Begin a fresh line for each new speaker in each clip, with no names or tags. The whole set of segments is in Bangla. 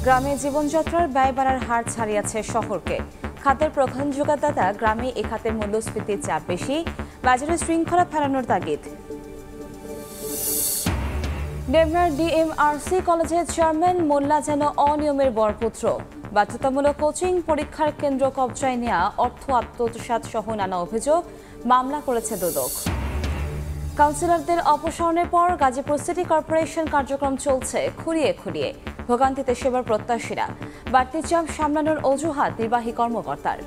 গ্রামে জীবনযাত্রার ব্যয় বাড়ার হার ছাড়িয়েছে শহরকে। খাতের প্রধান যোগাদাতা গ্রামে এ খাতের মূল্যস্ফীতির চাপ বেশি, বাজারে শৃঙ্খলা ফেরানোর তাগিদ। ডেমরার ডিএমআরসি কলেজের চেয়ারম্যান মোল্লা যেন অনিয়মের বরপুত্র। বাধ্যতামূলক কোচিং পরীক্ষার কেন্দ্র কবজায় নেওয়া, অর্থ আত্মসাৎ সহ নানা অভিযোগ, মামলা করেছে দুদক। কাউন্সিলরদের অপসারণের পর গাজীপুর সিটি কর্পোরেশন কার্যক্রম চলছে খুঁড়িয়ে খুঁড়িয়ে। ভোগান্তিতে সেবার প্রত্যাশীরা, বাড়তি চাপ সামলানোর অজুহাত নির্বাহী কর্মকর্তার।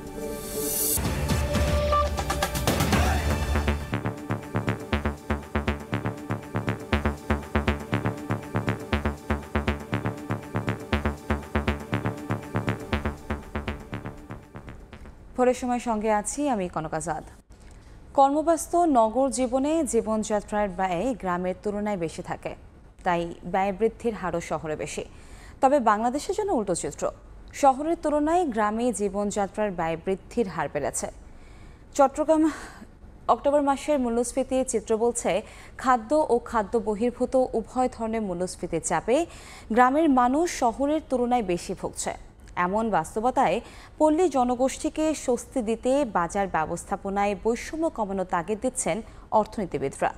ভোরের সময় সঙ্গে আছি আমি কনক আজাদ। কর্মব্যস্ত নগর জীবনে জীবনযাত্রার ব্যয় গ্রামের তুলনায় বেশি থাকে, তাই ব্যয় বৃদ্ধির হারও শহরে বেশি। তবে বাংলাদেশের জন্য উল্টো চিত্র, শহরের তুলনায় গ্রামে জীবনযাত্রার ব্যয় বৃদ্ধির হার বেড়েছে। চট্টগ্রাম অক্টোবর মাসের মূল্যস্ফীতির চিত্র বলছে, খাদ্য ও খাদ্য বহির্ভূত উভয় ধরনের মূল্যস্ফীতির চাপে গ্রামের মানুষ শহরের তুলনায় বেশি ভুগছে। এমন বাস্তবতায় পল্লী জনগোষ্ঠীকে স্বস্তি দিতে বাজার ব্যবস্থাপনায় বৈষম্য কমানোর তাগিদ দিচ্ছেন অর্থনীতিবিদরা।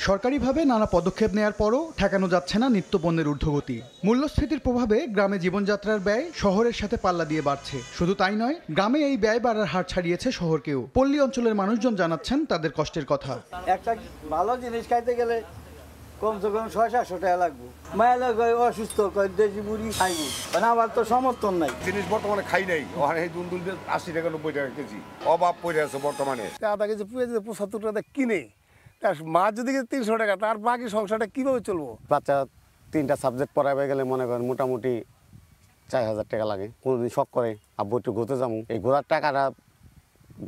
সরকারিভাবে নানা পদক্ষেপ নেয়ার পরও ঠেকানো যাচ্ছে না নিত্যপণ্যের ঊর্ধ্বগতি। মূল্যস্ফীতির প্রভাবে গ্রামে জীবনযাত্রার ব্যয় শহরের সাথে পাল্লা দিয়ে বাড়ছে। শুধু তাই নয়, গ্রামে এই ব্যয় বাড়ার হার ছাড়িয়েছে শহরকেও। পল্লী অঞ্চলের মানুষজন জানাচ্ছেন তাদের কষ্টের কথা।
একটা ভালো জিনিস খাইতে গেলে কমসে কম 600-700 টাকা লাগবে। মায়ের অসুস্থ, দেশি মুড়ি খাইব, মানে আমার তো সমর্থন নাই।
জিনিস বর্তমানে খাই নাই, ওখানে 80 টাকা 90 টাকা কেজি অভাব পড়ে আছে বর্তমানে।
আধা কেজি পেঁয়াজ 75 টাকা কিনে, মাছ যদি 300 টাকা, তার বাকি সংসারটা কিভাবে চলবো?
বাচ্চা 3টা সাবজেক্ট পড়াবে গেলে মনে করেন মোটামুটি 4000 টাকা লাগে। কোনোদিন শখ করে আব্বু একটু ঘুরতে যাবো, এই ঘোরার টাকাটা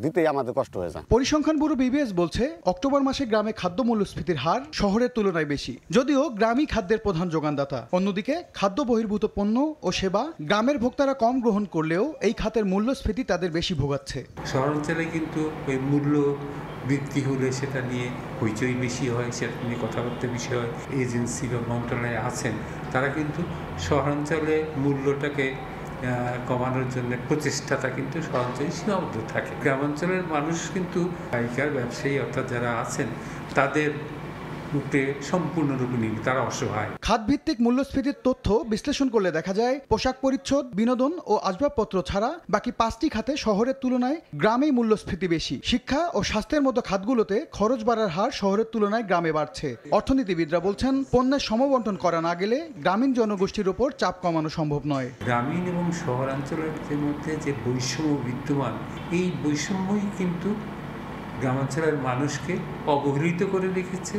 দিতেই আমাদের কষ্ট হয়ে যায়।
পরিসংখ্যান ব্যুরো বিবিএস বলছে, অক্টোবর মাসে গ্রামে খাদ্য মূল্যস্ফীতির হার শহরের তুলনায় বেশি, যদিও গ্রামই খাদ্যের প্রধান যোগানদাতা। অন্যদিকে খাদ্য বহির্ভূত পণ্য ও সেবা গ্রামের ভোক্তারা কম গ্রহণ করলেও এই খাতের মূল্যস্ফীতি তাদের বেশি ভোগাচ্ছে।
শহরাঞ্চলে কিন্তু ওই মূল্য বৃদ্ধি হলে সেটা নিয়ে হইচই বেশি হয়, সেটা নিয়ে কথাবার্তা বেশি হয়। এজেন্সি বা মন্ত্রণালয়ে আছেন তারা কিন্তু শহরাঞ্চলে মূল্যটাকে কমানোর জন্য প্রচেষ্টাটা কিন্তু শহরাঞ্চলে সীমাবদ্ধ থাকে। গ্রামাঞ্চলের মানুষ কিন্তু পাইকার ব্যবসায়ী অর্থাৎ যারা আছেন তাদের উপরে সম্পূর্ণরূপে নির্ভর, তারা অসহায়।
খাতভিত্তিক মূল্যস্ফীতির তথ্য বিশ্লেষণ করলে দেখা যায়, পোশাক পরিচ্ছদ, বিনোদন ও আসবাবপত্র ছাড়া বাকি 5টি খাতে শহরের তুলনায় গ্রামেই মূল্যস্ফীতি বেশি। শিক্ষা ও স্বাস্থ্যের মতো খাতগুলোতে খরচ বাড়ার হার শহরের তুলনায় গ্রামে বাড়ছে। অর্থনীতিবিদরা বলছেন, পণ্যের সমবন্টন করা না গেলে গ্রামীণ জনগোষ্ঠীর ওপর চাপ কমানো সম্ভব নয়।
গ্রামীণ এবং শহরাঞ্চলের মধ্যে যে বৈষম্য বিদ্যমান, এই বৈষম্যই কিন্তু গ্রামাঞ্চলের মানুষকে অবহেলিত করে রেখেছে,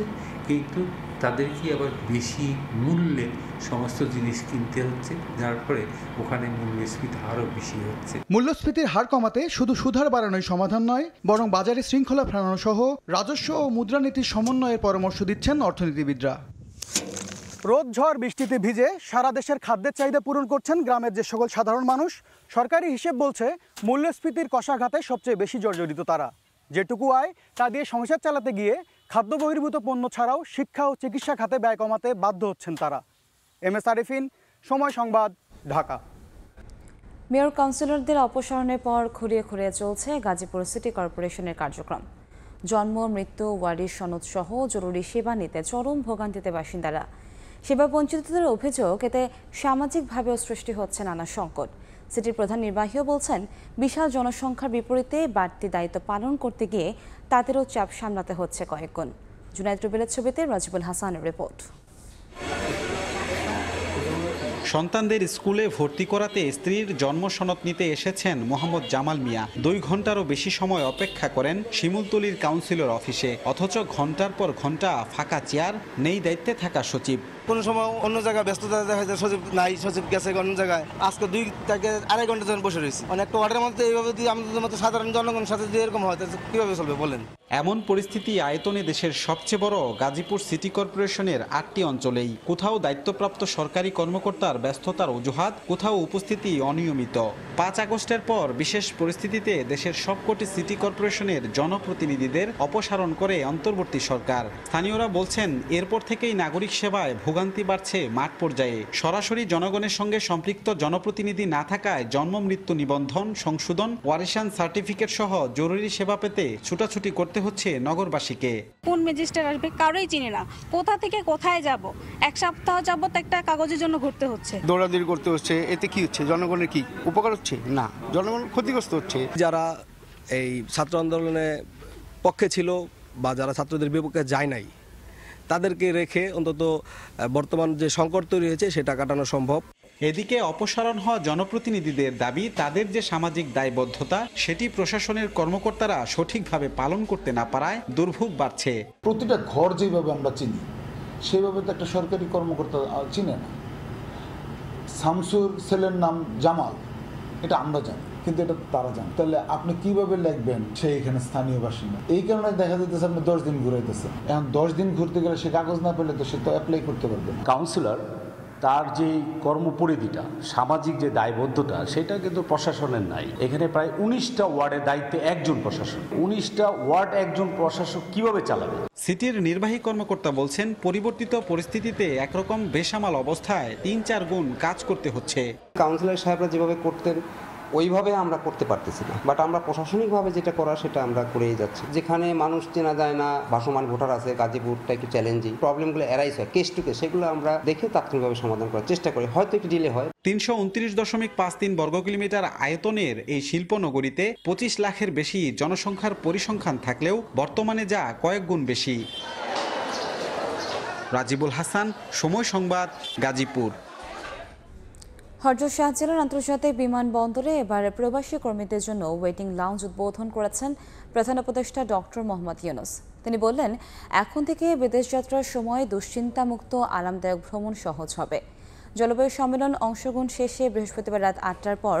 কিন্তু তাদেরকে আবার বেশি মূল্যে সমস্ত জিনিস কিনতে হচ্ছে, যার ফলে ওখানে মূল্যস্ফীতি আরও বেশি হচ্ছে।
মূল্যস্ফীতির হার কমাতে শুধু সুধার বাড়ানোই সমাধান নয়, বরং বাজারে শৃঙ্খলা ফেরানো সহ রাজস্ব ও মুদ্রানীতির সমন্বয়ের পরামর্শ দিচ্ছেন অর্থনীতিবিদরা। রোদ ঝড় বৃষ্টিতে ভিজে সারা দেশের খাদ্যের চাহিদা পূরণ করছেন গ্রামের যে সকল সাধারণ মানুষ। সরকারি হিসেব বলছে, মূল্যস্ফীতির কষাঘাতে সবচেয়ে বেশি জর্জরিত তারা। যেটুকু আয় তা দিয়ে সংসার চালাতে গিয়ে খাদ্য বহির্ভূত পণ্য ছাড়াও শিক্ষা ও চিকিৎসা খাতে ব্যয় কমাতে বাধ্য হচ্ছেন তারা। MS আরিফিন, সময় সংবাদ, ঢাকা।
মেয়র কাউন্সিলরদের অপসারণের পর খুঁড়িয়ে খুঁড়িয়ে চলছে গাজীপুর সিটি কর্পোরেশনের কার্যক্রম। জন্ম, মৃত্যু, ওয়ারিশ সনদ সহ জরুরি সেবা নিতে চরম ভোগান্তিতে বাসিন্দারা। সেবা বঞ্চিতদের অভিযোগ, এতে সামাজিকভাবেও সৃষ্টি হচ্ছে নানা সংকট। সিটির প্রধান নির্বাহীও বলছেন, বিশাল জনসংখ্যার বিপরীতে বাড়তি দায়িত্ব পালন করতে গিয়ে তাদেরও চাপ সামলাতে হচ্ছে কয়েকগুণ। জুনায়েদ রুবেলের ছবিতে রাজিবুল হাসানের রিপোর্ট।
সন্তানদের স্কুলে ভর্তি করাতে স্ত্রীর জন্ম সনদ নিতে এসেছেন মোহাম্মদ জামাল মিয়া। 2 ঘন্টারও বেশি সময় অপেক্ষা করেন শিমুলতলির কাউন্সিলর অফিসে, অথচ ঘন্টার পর ঘন্টা ফাঁকা চেয়ার, নেই দায়িত্বে থাকা সচিব।
কোনো সময় অন্য জায়গায় ব্যস্ততা দেখা যায়, সচিব নাই, সচিব গেছে অন্য জায়গায়। আজকে 2 থেকে 2.5 ঘন্টা ধরে বসে রয়েছি। অনেকটা ওয়ার্ডের মধ্যে এইভাবে যদি আমাদের মতো সাধারণ জনগণের সাথে যদি এরকম হয়, তাহলে কীভাবে চলবে বলেন?
এমন পরিস্থিতি আয়তনে দেশের সবচেয়ে বড় গাজীপুর সিটি কর্পোরেশনের 8টি অঞ্চলেই। কোথাও দায়িত্বপ্রাপ্ত সরকারি কর্মকর্তার ব্যস্ততার অজুহাত, কোথাও উপস্থিতি অনিয়মিত। 5 আগস্টের পর বিশেষ পরিস্থিতিতে দেশের সবকটি সিটি কর্পোরেশনের জনপ্রতিনিধিদের অপসারণ করে অন্তর্বর্তী সরকার। স্থানীয়রা বলছেন, এরপর থেকেই নাগরিক সেবায় ভোগান্তি ভোগান্তি বাড়ছে মাঠ পর্যায়ে। সরাসরি জনগণের সঙ্গে সম্পৃক্ত জনপ্রতিনিধি না থাকায় জন্ম মৃত্যু নিবন্ধন, সংশোধন, ওয়ারিশান সার্টিফিকেট সহ জরুরি সেবা পেতে ছুটাছুটি করতে হচ্ছে নগরবাসীকে।
কোন ম্যাজিস্ট্রেট আসবে কারোই চিনি না, কোথা থেকে কোথায় যাব, এক সপ্তাহ যাবত একটা কাগজের জন্য ঘুরতে হচ্ছে,
দৌড়াদৌড়ি করতে হচ্ছে। এতে কি হচ্ছে? জনগণের কি উপকার হচ্ছে? না, জনগণ ক্ষতিগ্রস্ত হচ্ছে।
যারা এই ছাত্র আন্দোলনে পক্ষে ছিল বা যারা ছাত্রদের বিপক্ষে যায় নাই, তাদেরকে রেখে অন্তত বর্তমান যে সংকট তৈরি হয়েছে সেটা কাটানো সম্ভব।
এদিকে অপসারণ হওয়া জনপ্রতিনিধিদের দাবি, তাদের যে সামাজিক দায়বদ্ধতা সেটি প্রশাসনের কর্মকর্তারা সঠিকভাবে পালন করতে না পারায় দুর্ভোগ বাড়ছে।
প্রতিটা ঘর যেভাবে আমরা চিনি সেভাবে তো একটা সরকারি কর্মকর্তা চিনে না। শামসুর ছেলের নাম জামাল, এটা আমরা জানি, কিন্তু এটা তারা জানে। তাহলে আপনি কিভাবে লিখবেন সে এখানে স্থানীয় বাসিন্দা? এই কারণে দেখা যেতেছে আপনি 10 দিন ঘুরাইতেছেন। এখন 10 দিন ঘুরতে গেলে সে কাগজ না পেলে তো সে তো অ্যাপ্লাই করতে পারবে না।
কাউন্সিলর তার যে কর্মপরিধিটা, সামাজিক যে দায়বদ্ধতা, সেটা কিন্তু প্রশাসনের নাই। এখানে প্রায় 19টা ওয়ার্ডের দায়িত্বে একজন প্রশাসক। 19টা ওয়ার্ড একজন প্রশাসক কিভাবে চালাবে?
সিটির নির্বাহী কর্মকর্তা বলছেন, পরিবর্তিত পরিস্থিতিতে একরকম বেসামাল অবস্থায় 3-4 গুণ কাজ করতে হচ্ছে।
কাউন্সিলর সাহেবরা যেভাবে করতেন ওইভাবে আমরা করতে পারতেছি না, বাট আমরা প্রশাসনিকভাবে যেটা করা সেটা আমরা করেই যাচ্ছি। যেখানে মানুষ চেনা যায় না, ভাসমান ভোটার আছে, গাজীপুরটা একটু চ্যালেঞ্জিং, প্রবলেমগুলো এরাইজ হয় কেস টু কেস, সেগুলো আমরা দেখে তাৎক্ষণিকভাবে সমাধান করার চেষ্টা করি। হয়তো একটু ডিলে হয়।
329.53 বর্গ কিলোমিটার আয়তনের এই শিল্পনগরীতে 25 লাখের বেশি জনসংখ্যার পরিসংখ্যান থাকলেও বর্তমানে যা কয়েক গুণ বেশি। রাজিবুল হাসান, সময় সংবাদ, গাজীপুর।
হযরত শাহজালাল আন্তর্জাতিক বিমানবন্দরে এবার প্রবাসী কর্মীদের জন্য ওয়েটিং লাউঞ্জ উদ্বোধন করেছেন প্রধান উপদেষ্টা ডক্টর মোহাম্মদ ইউনূস। তিনি বললেন, এখন থেকে বিদেশ যাত্রার সময় দুশ্চিন্তামুক্ত আরামদায়ক ভ্রমণ সহজ হবে। জলবায়ু সম্মেলন অংশগ্রহণ শেষে বৃহস্পতিবার রাত 8টার পর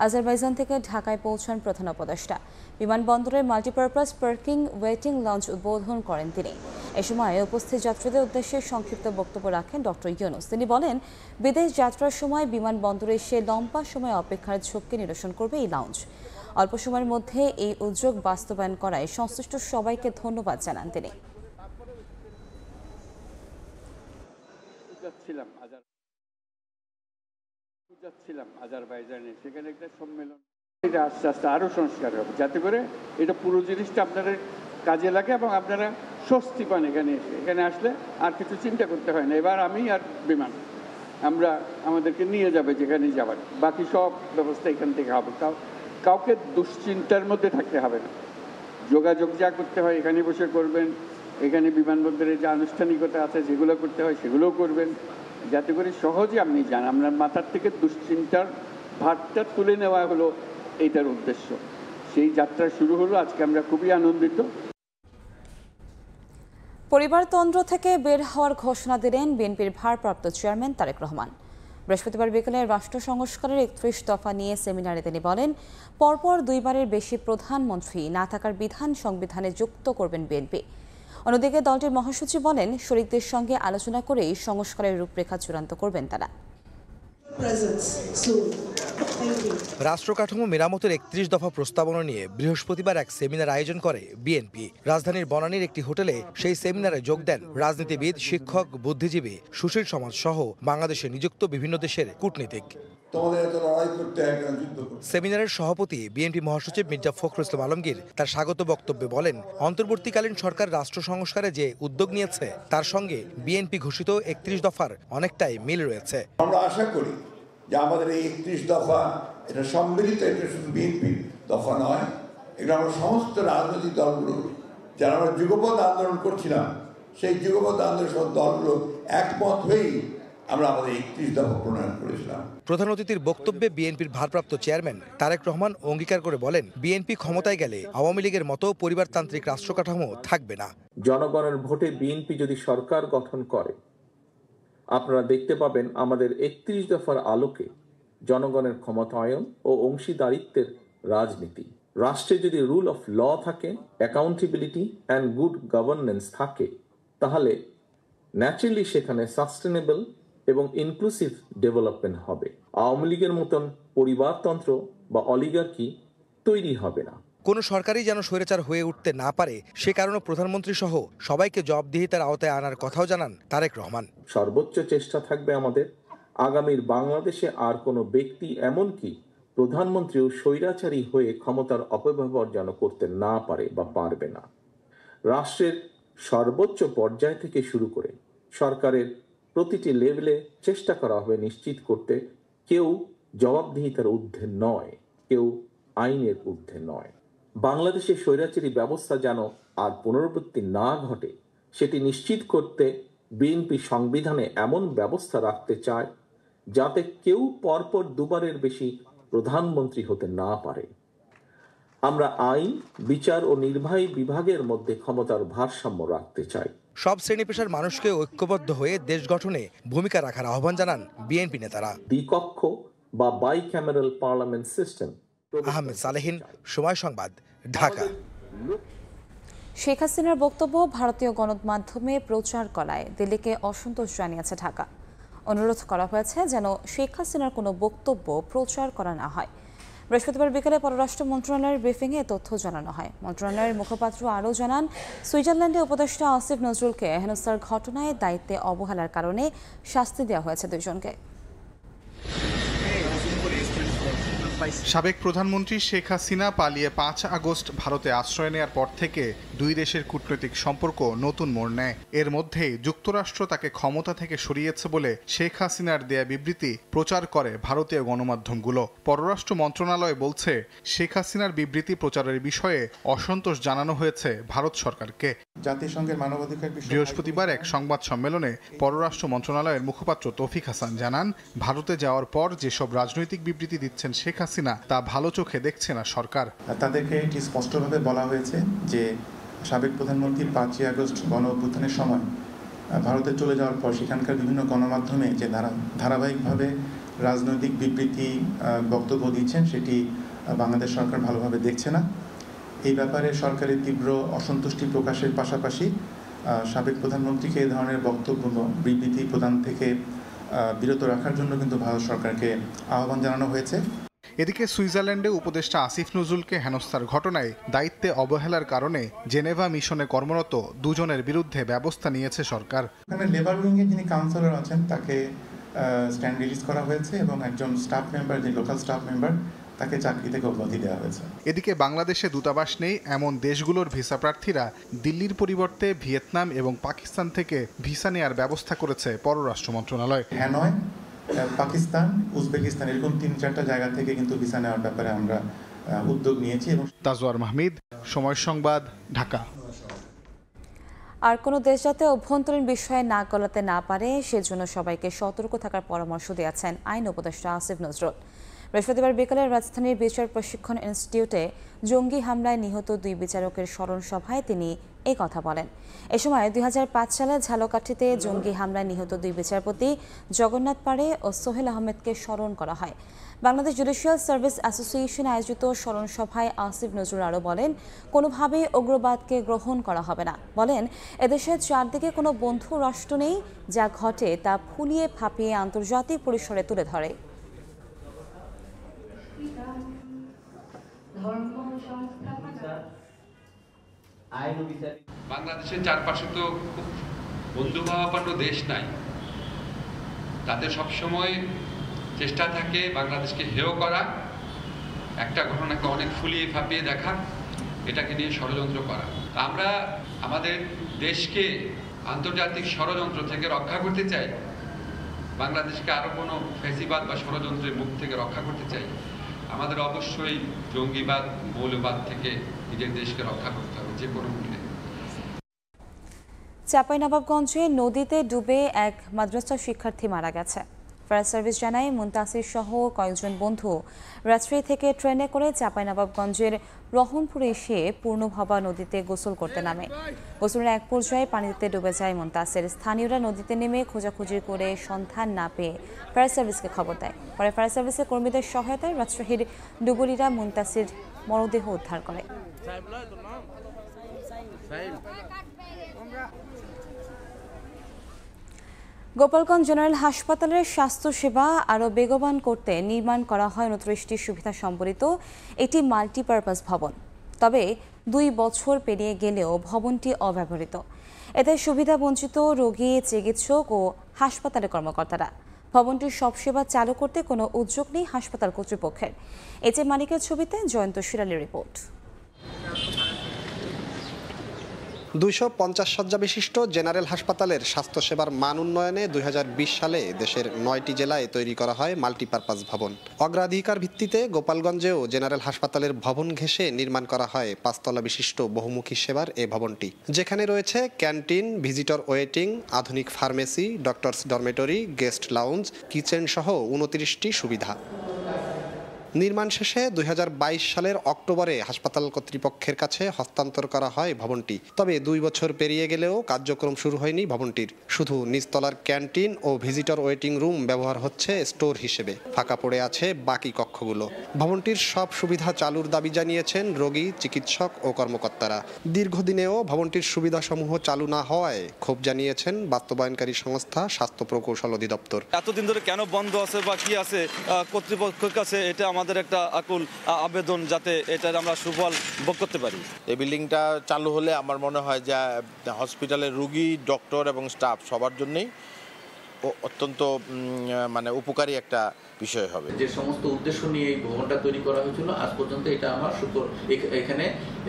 আজারবাইজান থেকে ঢাকায় পৌঁছান প্রধান উপদেষ্টা। বিমানবন্দরের মাল্টিপারপাস পার্কিং ওয়েটিং লঞ্চ উদ্বোধন করেন তিনি। এ সময় উপস্থিত যাত্রীদের উদ্দেশ্যে সংক্ষিপ্ত বক্তব্য রাখেন ডক্টর ইউনূস। তিনি বলেন, বিদেশ যাত্রার সময় বিমানবন্দরে এসে লম্বা সময় অপেক্ষার ঝুঁকি নিরসন করবে এই লাউঞ্জ। অল্প সময়ের মধ্যে এই উদ্যোগ বাস্তবায়ন করায় সংশ্লিষ্ট সবাইকে ধন্যবাদ জানান তিনি।
যাচ্ছিলাম আজারবাইজানে, সেখানে একটা সম্মেলন, এটা আস্তে আস্তে আরও সংস্কার হবে, যাতে করে এটা পুরো জিনিসটা আপনাদের কাজে লাগে এবং আপনারা স্বস্তি পান। এখানে আসলে আর কিছু চিন্তা করতে হয় না। এবার আমি আর বিমান আমরা আমাদেরকে নিয়ে যাবে যেখানে যাবার, বাকি সব ব্যবস্থা এখান থেকে হবে। কাউকে দুশ্চিন্তার মধ্যে থাকতে হবে না। যোগাযোগ যা করতে হয় এখানে বসে করবেন, এখানে বিমানবন্দরে যে আনুষ্ঠানিকতা আছে যেগুলো করতে হয় সেগুলোও করবেন, যাতে করে সহজে আপনি যান। আপনার মাথার থেকে দুশ্চিন্তার ভারটা তুলে নেওয়া হলো এইটার উদ্দেশ্য। সেই যাত্রা শুরু হলো, আজকে আমরা খুবই আনন্দিত।
পরিবারতন্ত্র থেকে বের হওয়ার ঘোষণা দিলেন বিএনপির ভারপ্রাপ্ত চেয়ারম্যান তারেক রহমান। বৃহস্পতিবার বিকেলে রাষ্ট্র সংস্কারের 31 দফা নিয়ে সেমিনারে তিনি বলেন, পরপর 2বারের বেশি প্রধানমন্ত্রী না থাকার বিধান সংবিধানে যুক্ত করবেন বিএনপি। অন্যদিকে দলটির মহাসচিব বলেন, শরিকদের সঙ্গে আলোচনা করেই সংস্কারের রূপরেখা চূড়ান্ত করবেন তারা।
রাষ্ট্র কাঠামো মেরামতের 31 দফা প্রস্তাবনা নিয়ে বৃহস্পতিবার এক সেমিনার আয়োজন করে বিএনপি। রাজধানীর বনানীর একটি হোটেলে সেই সেমিনারে যোগ দেন রাজনীতিবিদ, শিক্ষক, বুদ্ধিজীবী, সুশীল সমাজ সহ বাংলাদেশে নিযুক্ত বিভিন্ন দেশের কূটনীতিক। সেমিনারের সভাপতি বিএনপি মহাসচিব মির্জা ফখরুল ইসলাম আলমগীর তার স্বাগত বক্তব্যে বলেন, অন্তর্বর্তীকালীন সরকার রাষ্ট্র সংস্কারে যে উদ্যোগ নিয়েছে তার সঙ্গে বিএনপি ঘোষিত 31 দফার অনেকটাই মিল রয়েছে।
আমরা আশা করি যে আমাদের এই 31 দফা এটা সম্মিলিত, এটা শুধু বিএনপির দফা নয়, এটা আমরা সমস্ত রাজনৈতিক দলগুলো যারা আমরা যুগপৎ আন্দোলন করছিলাম, সেই যুগপৎ আন্দোলন সব দলগুলো একমত হয়েই আমরা আমাদের 31 দফা প্রণয়ন করেছিলাম।
প্রধান অতিথির বক্তব্যে বিএনপির ভারপ্রাপ্ত চেয়ারম্যান তারেক রহমান অঙ্গীকার করে বলেন, বিএনপি ক্ষমতায় গেলে আওয়ামী লীগের মতো পরিবারতান্ত্রিক রাষ্ট্র কাঠামো থাকবে না।
জনগণের ভোটে বিএনপি যদি সরকার গঠন করে, আপনারা দেখতে পাবেন আমাদের 31 দফার আলোকে জনগণের ক্ষমতায়ন ও অংশীদারিত্বের রাজনীতি, রাষ্ট্রে যদি রুল অফ ল থাকে, অ্যাকাউন্টেবিলিটি অ্যান্ড গুড গভর্নেন্স থাকে, তাহলে ন্যাচারালি সেখানে সাস্টেনেবল এবং ইনক্লুসিভ ডেভেলপমেন্ট হবে। আওয়ামী লীগের মতন পরিবারতন্ত্র বা অলিগার্কি তৈরি হবে না।
কোনো সরকারই যেন স্বৈরাচার হয়ে উঠতে না পারে সে কারণে প্রধানমন্ত্রী সহ সবাইকে জবাবদিহিতার আওতায় আনার কথাও জানান তারেক রহমান।
সর্বোচ্চ চেষ্টা থাকবে আমাদের আগামীর বাংলাদেশে আর কোনো ব্যক্তি এমনকি প্রধানমন্ত্রীও স্বৈরাচারী হয়ে ক্ষমতার অপব্যবহার যেন করতে না পারে বা পারবে না। রাষ্ট্রের সর্বোচ্চ পর্যায় থেকে শুরু করে সরকারের প্রতিটি লেভেলে চেষ্টা করা হবে নিশ্চিত করতে কেউ জবাবদিহিতার ঊর্ধ্বে নয়, কেউ আইনের ঊর্ধ্বে নয়। বাংলাদেশের স্বৈরাচারী ব্যবস্থা যেন আর পুনরাবৃত্তি না ঘটে সেটি নিশ্চিত করতে বিএনপি সংবিধানে এমন ব্যবস্থা রাখতে চায় যাতে কেউ পরপর দুবারের বেশি প্রধানমন্ত্রী হতে না পারে। আমরা আইন, বিচার ও নির্বাহী বিভাগের মধ্যে ক্ষমতার ভারসাম্য রাখতে চাই।
সব শ্রেণী পেশার মানুষকে ঐক্যবদ্ধ হয়ে দেশ গঠনে ভূমিকা রাখার আহ্বান জানান বিএনপি নেতারা।
দ্বিকক্ষ বা bicameral parliament system.
Ahmed Salehin, সময় সংবাদ, ঢাকা।
শেখ হাসিনার বক্তব্য ভারতীয় গণমাধ্যমে প্রচার করায় দিল্লিকে অসন্তোষ জানিয়েছে ঢাকা। অনুরোধ করা হয়েছে যেন শেখ হাসিনার কোনো বক্তব্য প্রচার করা না হয়। বৃহস্পতিবার বিকেলে পররাষ্ট্র মন্ত্রণালয়ের ব্রিফিংয়ে তথ্য জানানো হয়। মন্ত্রণালয়ের মুখপাত্র আরও জানান, সুইজারল্যান্ডে উপদেষ্টা আসিফ নজরুলকে হেনস্থার ঘটনায় দায়িত্বে অবহেলার কারণে শাস্তি দেওয়া হয়েছে দুজনকে।
সাবেক প্রধানমন্ত্রী শেখ হাসিনা পালিয়ে 5 আগস্ট ভারতে আশ্রয় নেয়ার পর থেকে দুই দেশের কূটনৈতিক সম্পর্ক নতুন মোড় নেয়। এর মধ্যেই যুক্তরাষ্ট্র তাকে ক্ষমতা থেকে সরিয়েছে বলে শেখ হাসিনার দেয়া বিবৃতি প্রচার করে ভারতীয় গণমাধ্যমগুলো। পররাষ্ট্র মন্ত্রণালয় বলছে, শেখ হাসিনার বিবৃতি প্রচারের বিষয়ে অসন্তোষ জানানো হয়েছে ভারত সরকারকে।
জাতিসংঘের মানবাধিকার
বৃহস্পতিবার এক সংবাদ সম্মেলনে পররাষ্ট্র মন্ত্রণালয়ের মুখপাত্র তৌফিক হাসান জানান, ভারতে যাওয়ার পর যেসব রাজনৈতিক বিবৃতি দিচ্ছেন শেখ হাসিনা তা ভালো চোখে দেখছে না সরকার।
তাদেরকে এটি স্পষ্টভাবে বলা হয়েছে যে সাবেক প্রধানমন্ত্রী 5 আগস্ট গণ অভ্যুত্থানের সময় ভারতে চলে যাওয়ার পর সেখানকার বিভিন্ন গণমাধ্যমে যে ধারাবাহিকভাবে রাজনৈতিক বিবৃতি বক্তব্য দিচ্ছেন সেটি বাংলাদেশ সরকার ভালোভাবে দেখছে না। এই ব্যাপারে সরকারের তীব্র অসন্তুষ্টি প্রকাশের পাশাপাশি সাবেক প্রধানমন্ত্রীকে এই ধরনের বক্তব্য বিবৃতি প্রদান থেকে বিরত রাখার জন্য কিন্তু ভারত সরকারকে আহ্বান জানানো হয়েছে।
এদিকে সুইজারল্যান্ডে উপদেষ্টা আসিফ নজরুলকে হেনস্থার ঘটনায় দায়িত্বে অবহেলার কারণে জেনেভা মিশনে কর্মরত দুজনের বিরুদ্ধে ব্যবস্থা নিয়েছে সরকার।
এখানে লেবার উইংয়ে যিনি কাউন্সিলর আছেন তাকে স্ট্যান্ড রিলিজ করা হয়েছে এবং একজন স্টাফ মেম্বার, যে লোকাল স্টাফ মেম্বার, তাকে চাকরি থেকে অব্যাহতি দেওয়া হয়েছে।
এদিকে বাংলাদেশে দূতাবাস নেই এমন দেশগুলোর ভিসা প্রার্থীরা দিল্লির পরিবর্তে ভিয়েতনাম এবং পাকিস্তান থেকে ভিসা নেয়ার ব্যবস্থা করেছে পররাষ্ট্র মন্ত্রণালয়।
হ্যানয়, পাকিস্তান, উজবেকিস্তান এরকম 3-4টা জায়গা থেকে কিন্তু ভিসা নেওয়ার ব্যাপারে আমরা উদ্যোগ নিয়েছি। এবং
তাজওয়ার মাহমিদ, সময় সংবাদ, ঢাকা।
আর কোনো দেশ যাতে অভ্যন্তরীণ বিষয়ে নাক গলাতে না পারে সেজন্য সবাইকে সতর্ক থাকার পরামর্শ দিয়েছেন আইন উপদেষ্টা আসিফ নজরুল। বৃহস্পতিবার বিকেলে রাজধানীর বিচার প্রশিক্ষণ ইনস্টিটিউটে জঙ্গি হামলায় নিহত 2 বিচারকের স্মরণ সভায় তিনি এই কথা বলেন। এ সময় 2005 সালে ঝালকাঠিতে জঙ্গি হামলায় নিহত 2 বিচারপতি জগন্নাথ পাড়ে ও সোহেল আহমেদকে স্মরণ করা হয়। বাংলাদেশ জুডিশিয়াল সার্ভিস অ্যাসোসিয়েশন আয়োজিত স্মরণ সভায় আসিফ নজরুল আরও বলেন, কোনোভাবেই উগ্রবাদকে গ্রহণ করা হবে না। বলেন, এদেশের চারদিকে কোনো বন্ধু রাষ্ট্র নেই, যা ঘটে তা ফুলিয়ে ফাঁপিয়ে আন্তর্জাতিক পরিসরে তুলে ধরে।
বাংলাদেশের চারপাশে তো খুব বন্ধুভাবাপন্ন দেশ নাই, তাদের সবসময় চেষ্টা থাকে বাংলাদেশকে হেয় করা, একটা ঘটনাকে অনেক ফুলিয়ে ফাঁপিয়ে দেখা, এটাকে নিয়ে ষড়যন্ত্র করা। আমরা আমাদের দেশকে আন্তর্জাতিক ষড়যন্ত্র থেকে রক্ষা করতে চাই, বাংলাদেশকে আরও কোনো ফ্যাসিবাদ বা ষড়যন্ত্রের মুখ থেকে রক্ষা করতে চাই। আমাদের অবশ্যই জঙ্গিবাদ, মৌলবাদ থেকে নিজের দেশকে রক্ষা করতে হবে যে কোনো মূল্যে।
চাঁপাইনবাবগঞ্জে নদীতে ডুবে এক মাদ্রাসা শিক্ষার্থী মারা গেছে। ফায়ার সার্ভিস জানায়, মুনতাসির সহ কয়েকজন বন্ধু রাজশাহী থেকে ট্রেনে করে চাঁপাইনবাবগঞ্জের রহনপুরে এসে পূর্ণভবা নদীতে গোসল করতে নামে। গোসলের এক পর্যায়ে পানিতে ডুবে যায় মুনতাসির। স্থানীয়রা নদীতে নেমে খোঁজাখুঁজি করে সন্ধান না পেয়ে ফায়ার সার্ভিসকে খবর দেয়। পরে ফায়ার সার্ভিসের কর্মীদের সহায়তায় রাজশাহীর ডুবুরিরা মুনতাসির মরদেহ উদ্ধার করে। গোপালগঞ্জ জেনারেল হাসপাতালের স্বাস্থ্যসেবা আরও বেগবান করতে নির্মাণ করা হয় 29টি সুবিধা সম্বলিত একটি মাল্টিপারপাস ভবন। তবে 2 বছর পেরিয়ে গেলেও ভবনটি অব্যবহৃত। এতে সুবিধাবঞ্চিত রোগী, চিকিৎসক ও হাসপাতালের কর্মকর্তারা। ভবনটির সব সেবা চালু করতে কোনো উদ্যোগ নেই হাসপাতাল কর্তৃপক্ষের। এতে মানিকের ছবিতে জয়ন্ত শিরালির রিপোর্ট।
250 শয্যা বিশিষ্ট জেনারেল হাসপাতালের স্বাস্থ্যসেবার মান উন্নয়নে 2020 সালে দেশের 9টি জেলায় তৈরি করা হয় মাল্টিপারপাস ভবন। অগ্রাধিকার ভিত্তিতে গোপালগঞ্জেও জেনারেল হাসপাতালের ভবন ঘেঁষে নির্মাণ করা হয় 5 তলা বিশিষ্ট বহুমুখী সেবার এ ভবনটি, যেখানে রয়েছে ক্যান্টিন, ভিজিটর ওয়েটিং, আধুনিক pharmacy, doctors dormitory, guest lounge, kitchen সহ 29টি সুবিধা। নির্মাণ শেষে 2022 সালের অক্টোবরে হাসপাতাল কর্তৃপক্ষের কাছে হস্তান্তর করা হয় ভবনটি। তবে 2 বছর পেরিয়ে গেলেও কার্যক্রম শুরু হয়নি ভবনটির। শুধু নিচতলার ক্যান্টিন ও ভিজিটর ওয়েটিং রুম ব্যবহার হচ্ছে স্টোর হিসেবে। ফাঁকা পড়ে আছে বাকি কক্ষগুলো। ভবনটির সব সুবিধা চালুর দাবি জানিয়েছেন রোগী, চিকিৎসক ও কর্মকর্তারা। দীর্ঘদিনেও ভবনটির সুবিধাসমূহ চালু না হওয়ায় ক্ষোভ জানিয়েছেন বাস্তবায়নকারী সংস্থা স্বাস্থ্য প্রকৌশল অধিদপ্তর।
এতদিন ধরে কেন বন্ধ আছে বা কি আছে, কর্তৃপক্ষের কাছে এটা আমাদের একটা আকুল আবেদন, যাতে এটা আমরা সুফল ভোগ করতে পারি।
এই বিল্ডিংটা চালু হলে আমার মনে হয় যে হসপিটালের রোগী, ডক্টর এবং স্টাফ সবার জন্যই অত্যন্ত উপকারী একটা বিষয় হবে।
যে সমস্ত উদ্দেশ্য নিয়ে এই ভবনটা তৈরি করা হয়েছিল, আজ পর্যন্ত এটা আমার এখানে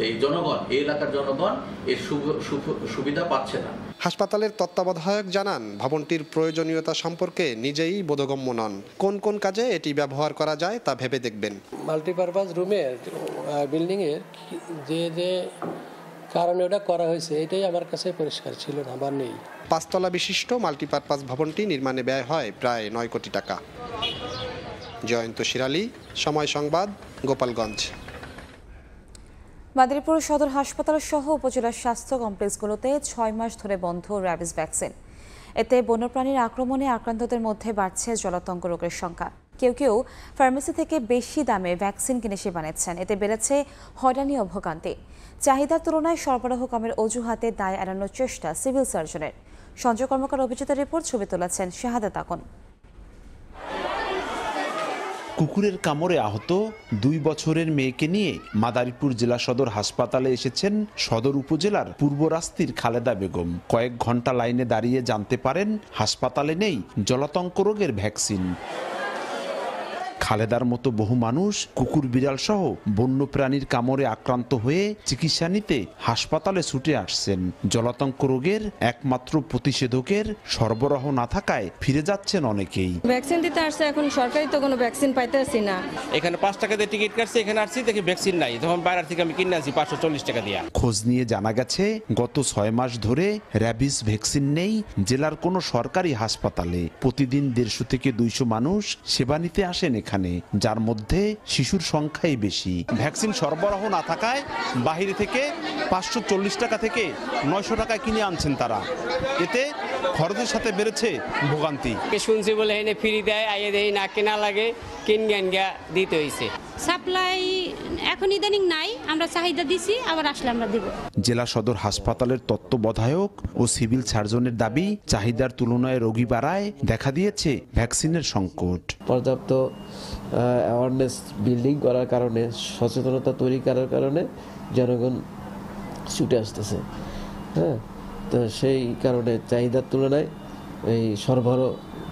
এই জনগণ, এই এলাকার জনগণ এর সুবিধা পাচ্ছে না।
হাসপাতালের তত্ত্বাবধায়ক জানান, ভবনটির প্রয়োজনীয়তা সম্পর্কে নিজেই বোধগম্য নন। কোন কোন কাজে এটি ব্যবহার করা যায় তা ভেবে দেখবেন।
মাল্টিপারপাস রুমের বিল্ডিংয়ের যে কারণে ওটা করা হয়েছে এটাই আমার কাছে পরিষ্কার ছিল না বা নেই।
5 তলা বিশিষ্ট মাল্টিপারপাস ভবনটি নির্মাণে ব্যয় হয় প্রায় 9 কোটি টাকা। জয়ন্ত শিরালি, সময় সংবাদ, গোপালগঞ্জ।
মাদারীপুর সদর হাসপাতাল সহ উপজেলার স্বাস্থ্য কমপ্লেক্সগুলোতে 6 মাস ধরে বন্ধ র্যাবিস ভ্যাকসিন। এতে বন্যপ্রাণীর আক্রমণে আক্রান্তদের মধ্যে বাড়ছে জলাতঙ্ক রোগের সংখ্যা। কেউ কেউ ফার্মেসি থেকে বেশি দামে ভ্যাকসিন কিনে সে বানাচ্ছেন। এতে বেড়েছে হয়রানি ও ভোগান্তি। চাহিদার তুলনায় সরবরাহ কমের অজুহাতে দায় এড়ানোর চেষ্টা সিভিল সার্জনের। সঞ্জয় কর্মকার অভিযোগের রিপোর্ট, ছবি তুলেছেন শাহাদাত আকন।
কুকুরের কামড়ে আহত 2 বছরের মেয়েকে নিয়ে মাদারীপুর জেলা সদর হাসপাতালে এসেছেন সদর উপজেলার পূর্ব রাস্তির খালেদা বেগম। কয়েক ঘন্টা লাইনে দাঁড়িয়ে জানতে পারেন হাসপাতালে নেই জলাতঙ্ক রোগের ভ্যাকসিন। খালেদার মতো বহু মানুষ কুকুর, বিড়াল সহ বন্য প্রাণীর কামড়ে আক্রান্ত হয়ে চিকিৎসা নিতে হাসপাতালে ছুটে আসছেন। জলাতঙ্ক রোগের একমাত্র প্রতিষেধকের সরবরাহ না থাকায় ফিরে যাচ্ছেন অনেকেই।
ভ্যাকসিন দিতে আসছে, এখন সরকারি তো কোনো ভ্যাকসিন পাইতেছি না।
এখানে 5 টাকা দিয়ে টিকিট কাটছি, এখানে আসছি দেখি ভ্যাকসিন নাই, তখন বাইরে থেকে আমি কিনে আনছি 540 টাকা দিয়ে।
খোঁজ নিয়ে জানা গেছে গত 6 মাস ধরে র্যাবিস ভ্যাকসিন নেই জেলার কোনো সরকারি হাসপাতালে। প্রতিদিন 150 থেকে 200 মানুষ সেবা নিতে আসেন এখানে, যার মধ্যে শিশুর সংখ্যাই বেশি। ভ্যাকসিন সরবরাহ না থাকায় বাহিরে থেকে 540 টাকা থেকে 900 টাকায় কিনে আনছেন তারা। এতে খরচের সাথে বেড়েছে ভোগান্তি।
শুনছি বলে এনে ফ্রি দেয়, আইয়ে দেয় না, কেনা লাগে, কিনগান গিয়া দিতে হইছে।
সাপ্লাই এখন ইদানিং নাই, আমরা চাহিদা দিছি, আবার আসলে আমরা দিব।
জেলা সদর হাসপাতালের তত্ত্বাবধায়ক ও সিভিল সার্জনের দাবি, চাহিদার তুলনায় রোগী বাড়ায় দেখা দিয়েছে ভ্যাকসিনের সংকট।
পর্যাপ্ত অ্যাওয়ারনেস বিল্ডিং করার কারণে, সচেতনতা তৈরি করার কারণে জনগণ ছুটে আসতেছে। হ্যাঁ, তো সেই কারণে চাহিদার তুলনায় এই সরবরাহ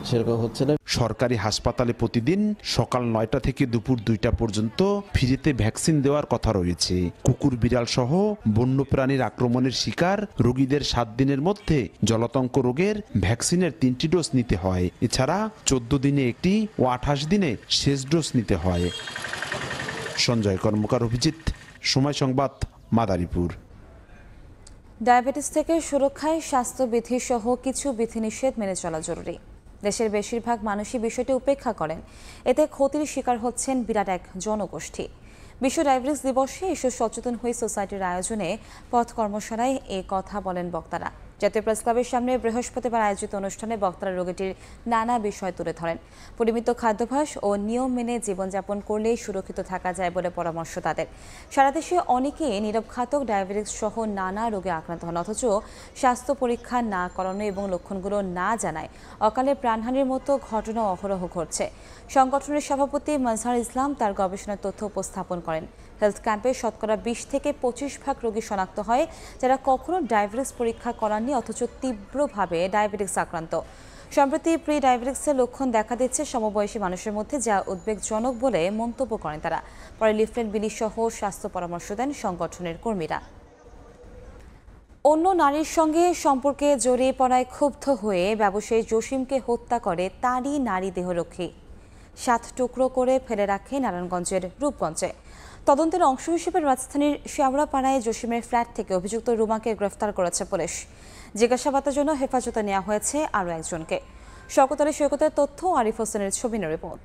সেরকম হচ্ছে না।
সরকারি হাসপাতালে প্রতিদিন সকাল 9টা থেকে দুপুর 2টা পর্যন্ত ফ্রিতে ভ্যাকসিন দেওয়ার কথা রয়েছে। কুকুর, বিড়াল সহ বন্য প্রাণীর আক্রমণের শিকার রোগীদের 7 দিনের মধ্যে জলাতঙ্ক রোগের ভ্যাকসিনের 3টি ডোজ নিতে হয়। এছাড়া 14 দিনে একটি ও 28 দিনে শেষ ডোজ নিতে হয়। সঞ্জয় কর্মকার, অভিজিৎ, সময় সংবাদ, মাদারীপুর।
ডায়াবেটিস থেকে সুরক্ষায় স্বাস্থ্যবিধি সহ কিছু বিধিনিষেধ মেনে চলা জরুরি। দেশের বেশিরভাগ মানুষই বিষয়টি উপেক্ষা করেন। এতে ক্ষতির শিকার হচ্ছেন বিরাট এক জনগোষ্ঠী। বিশ্ব ডায়াবেটিস দিবসে এসব সচেতন হয়ে সোসাইটির আয়োজনে পথ কর্মশালায় এ কথা বলেন বক্তারা। জাতীয় প্রেস ক্লাবের সামনে বৃহস্পতিবার আয়োজিত অনুষ্ঠানে বক্তারা রোগীটির নানা বিষয় তুলে ধরেন। পরিমিত খাদ্যাভ্যাস ও নিয়ম মেনে জীবনযাপন করলেই সুরক্ষিত থাকা যায় বলে পরামর্শ তাদের। সারা দেশে অনেকেই নিরবঘাতক ডায়াবেটিস সহ নানা রোগে আক্রান্ত হন, অথচ স্বাস্থ্য পরীক্ষা না করানো এবং লক্ষণগুলো না জানায় অকালে প্রাণহানির মতো ঘটনা অহরহ ঘটছে। সংগঠনের সভাপতি মাজহার ইসলাম তার গবেষণার তথ্য উপস্থাপন করেন। হেলথ ক্যাম্পে শতকরা 20 থেকে 25% রোগী শনাক্ত হয় যারা কখনো ডায়াবেটিস পরীক্ষা করাননি অথচ তীব্রভাবে ডায়াবেটিস আক্রান্ত। সম্প্রতি প্রি ডায়াবেটিক্সের লক্ষণ দেখা দিচ্ছে সমবয়সী মানুষের মধ্যে, যা উদ্বেগজনক বলে মন্তব্য করেন তারা। পরে লিফলেট বিলি সহ স্বাস্থ্য পরামর্শ দেন সংগঠনের কর্মীরা। অন্য নারীর সঙ্গে সম্পর্কে জড়িয়ে পড়ায় ক্ষুব্ধ হয়ে ব্যবসায়ী জসিমকে হত্যা করে তারই নারী দেহরক্ষী 7 টুকরো করে ফেলে রাখে নারায়ণগঞ্জের রূপগঞ্জে। তদন্তের অংশ হিসেবে রাজধানীর শেওড়াপাড়ায় জসিমের ফ্ল্যাট থেকে অভিযুক্ত রুমাকে গ্রেফতার করেছে পুলিশ। জিজ্ঞাসাবাদের জন্য হেফাজতে নেওয়া হয়েছে আরও একজনকে। শওকত আলী সৈকতের তথ্য, আরিফ হোসেনের ছবি রিপোর্ট।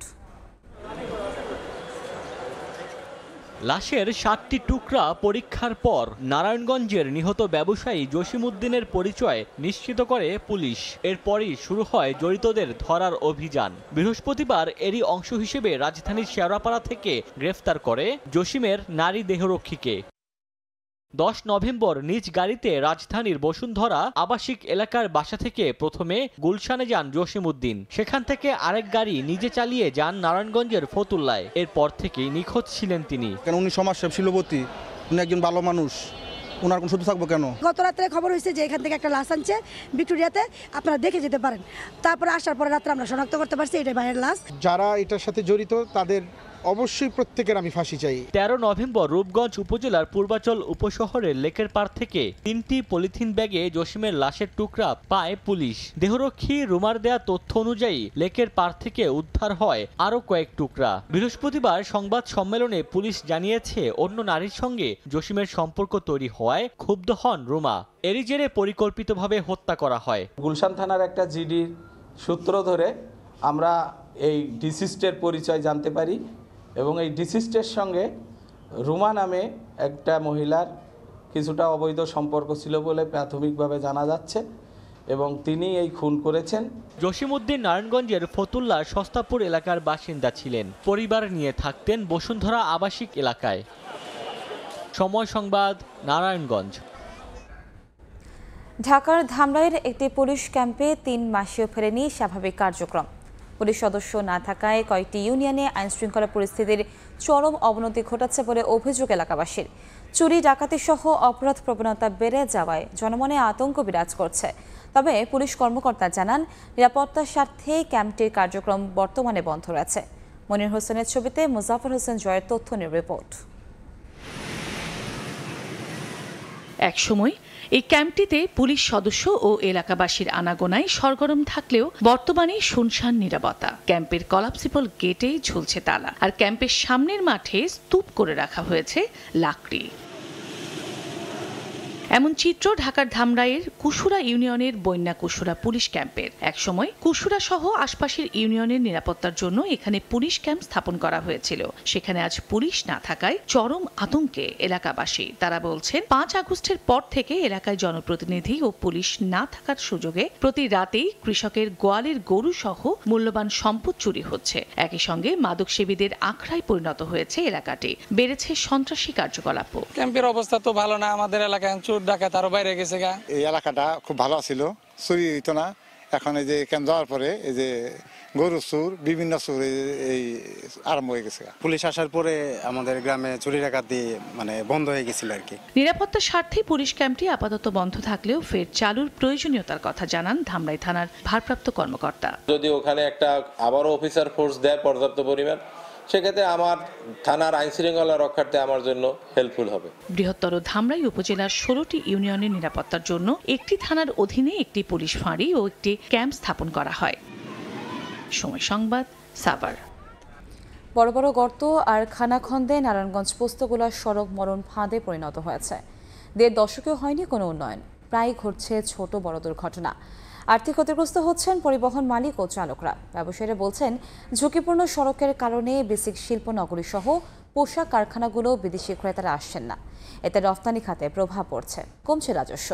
লাশের 7টি টুকরা পরীক্ষার পর নারায়ণগঞ্জের নিহত ব্যবসায়ী জসিমউদ্দিনের পরিচয় নিশ্চিত করে পুলিশ। এরপরই শুরু হয় জড়িতদের ধরার অভিযান। বৃহস্পতিবার এরই অংশ হিসেবে রাজধানীর শেওড়াপাড়া থেকে গ্রেফতার করে জসিমের নারী দেহরক্ষীকে। 10 নভেম্বর নিজ গাড়িতে রাজধানীর বসুন্ধরা আবাসিক এলাকার বাসা থেকে প্রথমে গুলশানে যান জসিমউদ্দিন। সেখান থেকে আরেক গাড়ি নিজে চালিয়ে যান নারায়ণগঞ্জের ফতুল্লায়। এরপর থেকেই নিখোঁজ ছিলেন তিনি।
উনি সমাজসেবী, উনি একজন ভালো মানুষ, ওনার কোন শুধু থাকবো কেন?
গত রাত্রে খবর হয়েছে যে এখান থেকে একটা লাশ আনছে ভিক্টোরিয়াতে, আপনারা দেখে যেতে পারেন। তারপরে আসার পরে রাত্রে আমরা শনাক্ত করতে পারছি এটা ভাইয়ের লাশ।
যারা এটার সাথে জড়িত তাদের অবশ্যই প্রত্যেকের আমি ফাঁসি চাই।
13 নভেম্বর রূপগঞ্জ উপজেলার পূর্বাচল উপশহরের লেকের পাড় থেকে 3টি পলিথিন ব্যাগে জসিমের লাশের টুকরা পায় পুলিশ। দেহরক্ষী রুমার দেয়া তথ্য অনুযায়ী লেকের পাড় থেকে উদ্ধার হয় আরও কয়েক টুকরা। বৃহস্পতিবার সংবাদ সম্মেলনে পুলিশ জানিয়েছে অন্য নারীর সঙ্গে জসিমের সম্পর্ক তৈরি হওয়ায় ক্ষুব্ধ হন রুমা। এরই জেরে পরিকল্পিতভাবে হত্যা করা হয়।
গুলশান থানার একটা জিডির সূত্র ধরে আমরা এই ডিসিস্টের পরিচয় জানতে পারি এবং এই ডিসিস্টের সঙ্গে রুমা নামে একটা মহিলার কিছুটা অবৈধ সম্পর্ক ছিল বলে প্রাথমিকভাবে জানা যাচ্ছে এবং তিনি এই খুন করেছেন।
জসিমউদ্দিন নারায়ণগঞ্জের ফতুল্লা সস্তাপুর এলাকার বাসিন্দা ছিলেন। পরিবার নিয়ে থাকতেন বসুন্ধরা আবাসিক এলাকায়। সময় সংবাদ, নারায়ণগঞ্জ।
ঢাকার ধামরাইয়ের একটি পুলিশ ক্যাম্পে 3 মাসেও ফেরেনি স্বাভাবিক কার্যক্রম। পুলিশ সদস্য না থাকায় কয়েকটি ইউনিয়নে আইনশৃঙ্খলা পরিস্থিতির চরম অবনতি ঘটাচ্ছে বলে অভিযোগ এলাকাবাসীর। চুরি, ডাকাতি সহ অপরাধ প্রবণতা বেড়ে যাওয়ায় জনমনে আতঙ্ক বিরাজ করছে। তবে পুলিশ কর্মকর্তা জানান, নিরাপত্তার স্বার্থে ক্যাম্পটির কার্যক্রম বর্তমানে বন্ধ রয়েছে। মনির হোসেনের ছবিতে মুজাফর হোসেন জয়ের তথ্য নিয়ে রিপোর্ট।
একসময় এই ক্যাম্পটিতে পুলিশ সদস্য ও এলাকাবাসীর আনাগোনায় সরগরম থাকলেও বর্তমানে শুনশান নীরবতা। ক্যাম্পের কলাপসিবল গেটেই ঝুলছে তালা, আর ক্যাম্পের সামনের মাঠে স্তূপ করে রাখা হয়েছে লাকড়ি। এমন চিত্র ঢাকার ধামরাইয়ের কুশুরা ইউনিয়নের বন্যা কুশুরা পুলিশ ক্যাম্পের। একসময় কুশুরা সহ আশপাশের ইউনিয়নের নিরাপত্তার জন্য এখানে পুলিশ ক্যাম্প স্থাপন করা হয়েছিল। সেখানে আজ পুলিশ না থাকায় চরম আতঙ্কে এলাকাবাসী। তারা বলছেন, 5 আগস্টের পর থেকে এলাকায় জনপ্রতিনিধি ও পুলিশ না থাকার সুযোগে প্রতি রাতেই কৃষকের গোয়ালের গরু সহ মূল্যবান সম্পদ চুরি হচ্ছে। একই সঙ্গে মাদকসেবীদের আখড়ায় পরিণত হয়েছে এলাকাটি। বেড়েছে সন্ত্রাসী কার্যকলাপ।
ক্যাম্পের অবস্থা তো ভালো না, আমাদের এলাকায় ডাকাত আরো বাইরে গেছে।
এই এলাকাটা খুব ভালো ছিল, চুরি হইতো না। এখন এই যে ক্যাম্প যাওয়ার পরে এই যে গরু চুর, বিভিন্ন চুর এই আরম্ভ হয়ে গেছে।
পুলিশ আসার পরে আমাদের গ্রামে চুরি ডাকাতি বন্ধ হয়ে গেছিল আর কি।
নিরাপত্তার স্বার্থে পুলিশ ক্যাম্পটি আপাতত বন্ধ থাকলেও ফের চালুর প্রয়োজনীয়তার কথা জানান ধামরাই থানার ভারপ্রাপ্ত কর্মকর্তা।
যদি ওখানে একটা আবারও অফিসার ফোর্স দেয় পর্যাপ্ত পরিমাণ, সেক্ষেত্রে আমার থানার আইন শৃঙ্খলা রক্ষার্থে আমার জন্য হেল্পফুল হবে।
বৃহত্তর ধামরাই উপজেলার 16টি ইউনিয়নের নিরাপত্তার জন্য একটি থানার অধীনে একটি পুলিশ ফাঁড়ি ও একটি ক্যাম্প স্থাপন করা হয়। সময় সংবাদ, সাভার।
বড় বড় গর্ত আর খানাখন্দে নারায়ণগঞ্জ পোস্তগোলার সড়ক মরণ ফাঁদে পরিণত হয়েছে। 1.5 দশকেও হয়নি কোনো উন্নয়ন। প্রায় ঘটছে ছোট বড় দুর্ঘটনা। আর্থিক ক্ষতিগ্রস্ত হচ্ছেন পরিবহন মালিক ও চালকরা। ব্যবসায়ীরা বলছেন, ঝুঁকিপূর্ণ সড়কের কারণে বেসিক শিল্প নগরী সহ পোশাক কারখানাগুলো বিদেশি ক্রেতারা আসছেন না। এতে রফতানি খাতে প্রভাব পড়ছে, কমছে রাজস্ব।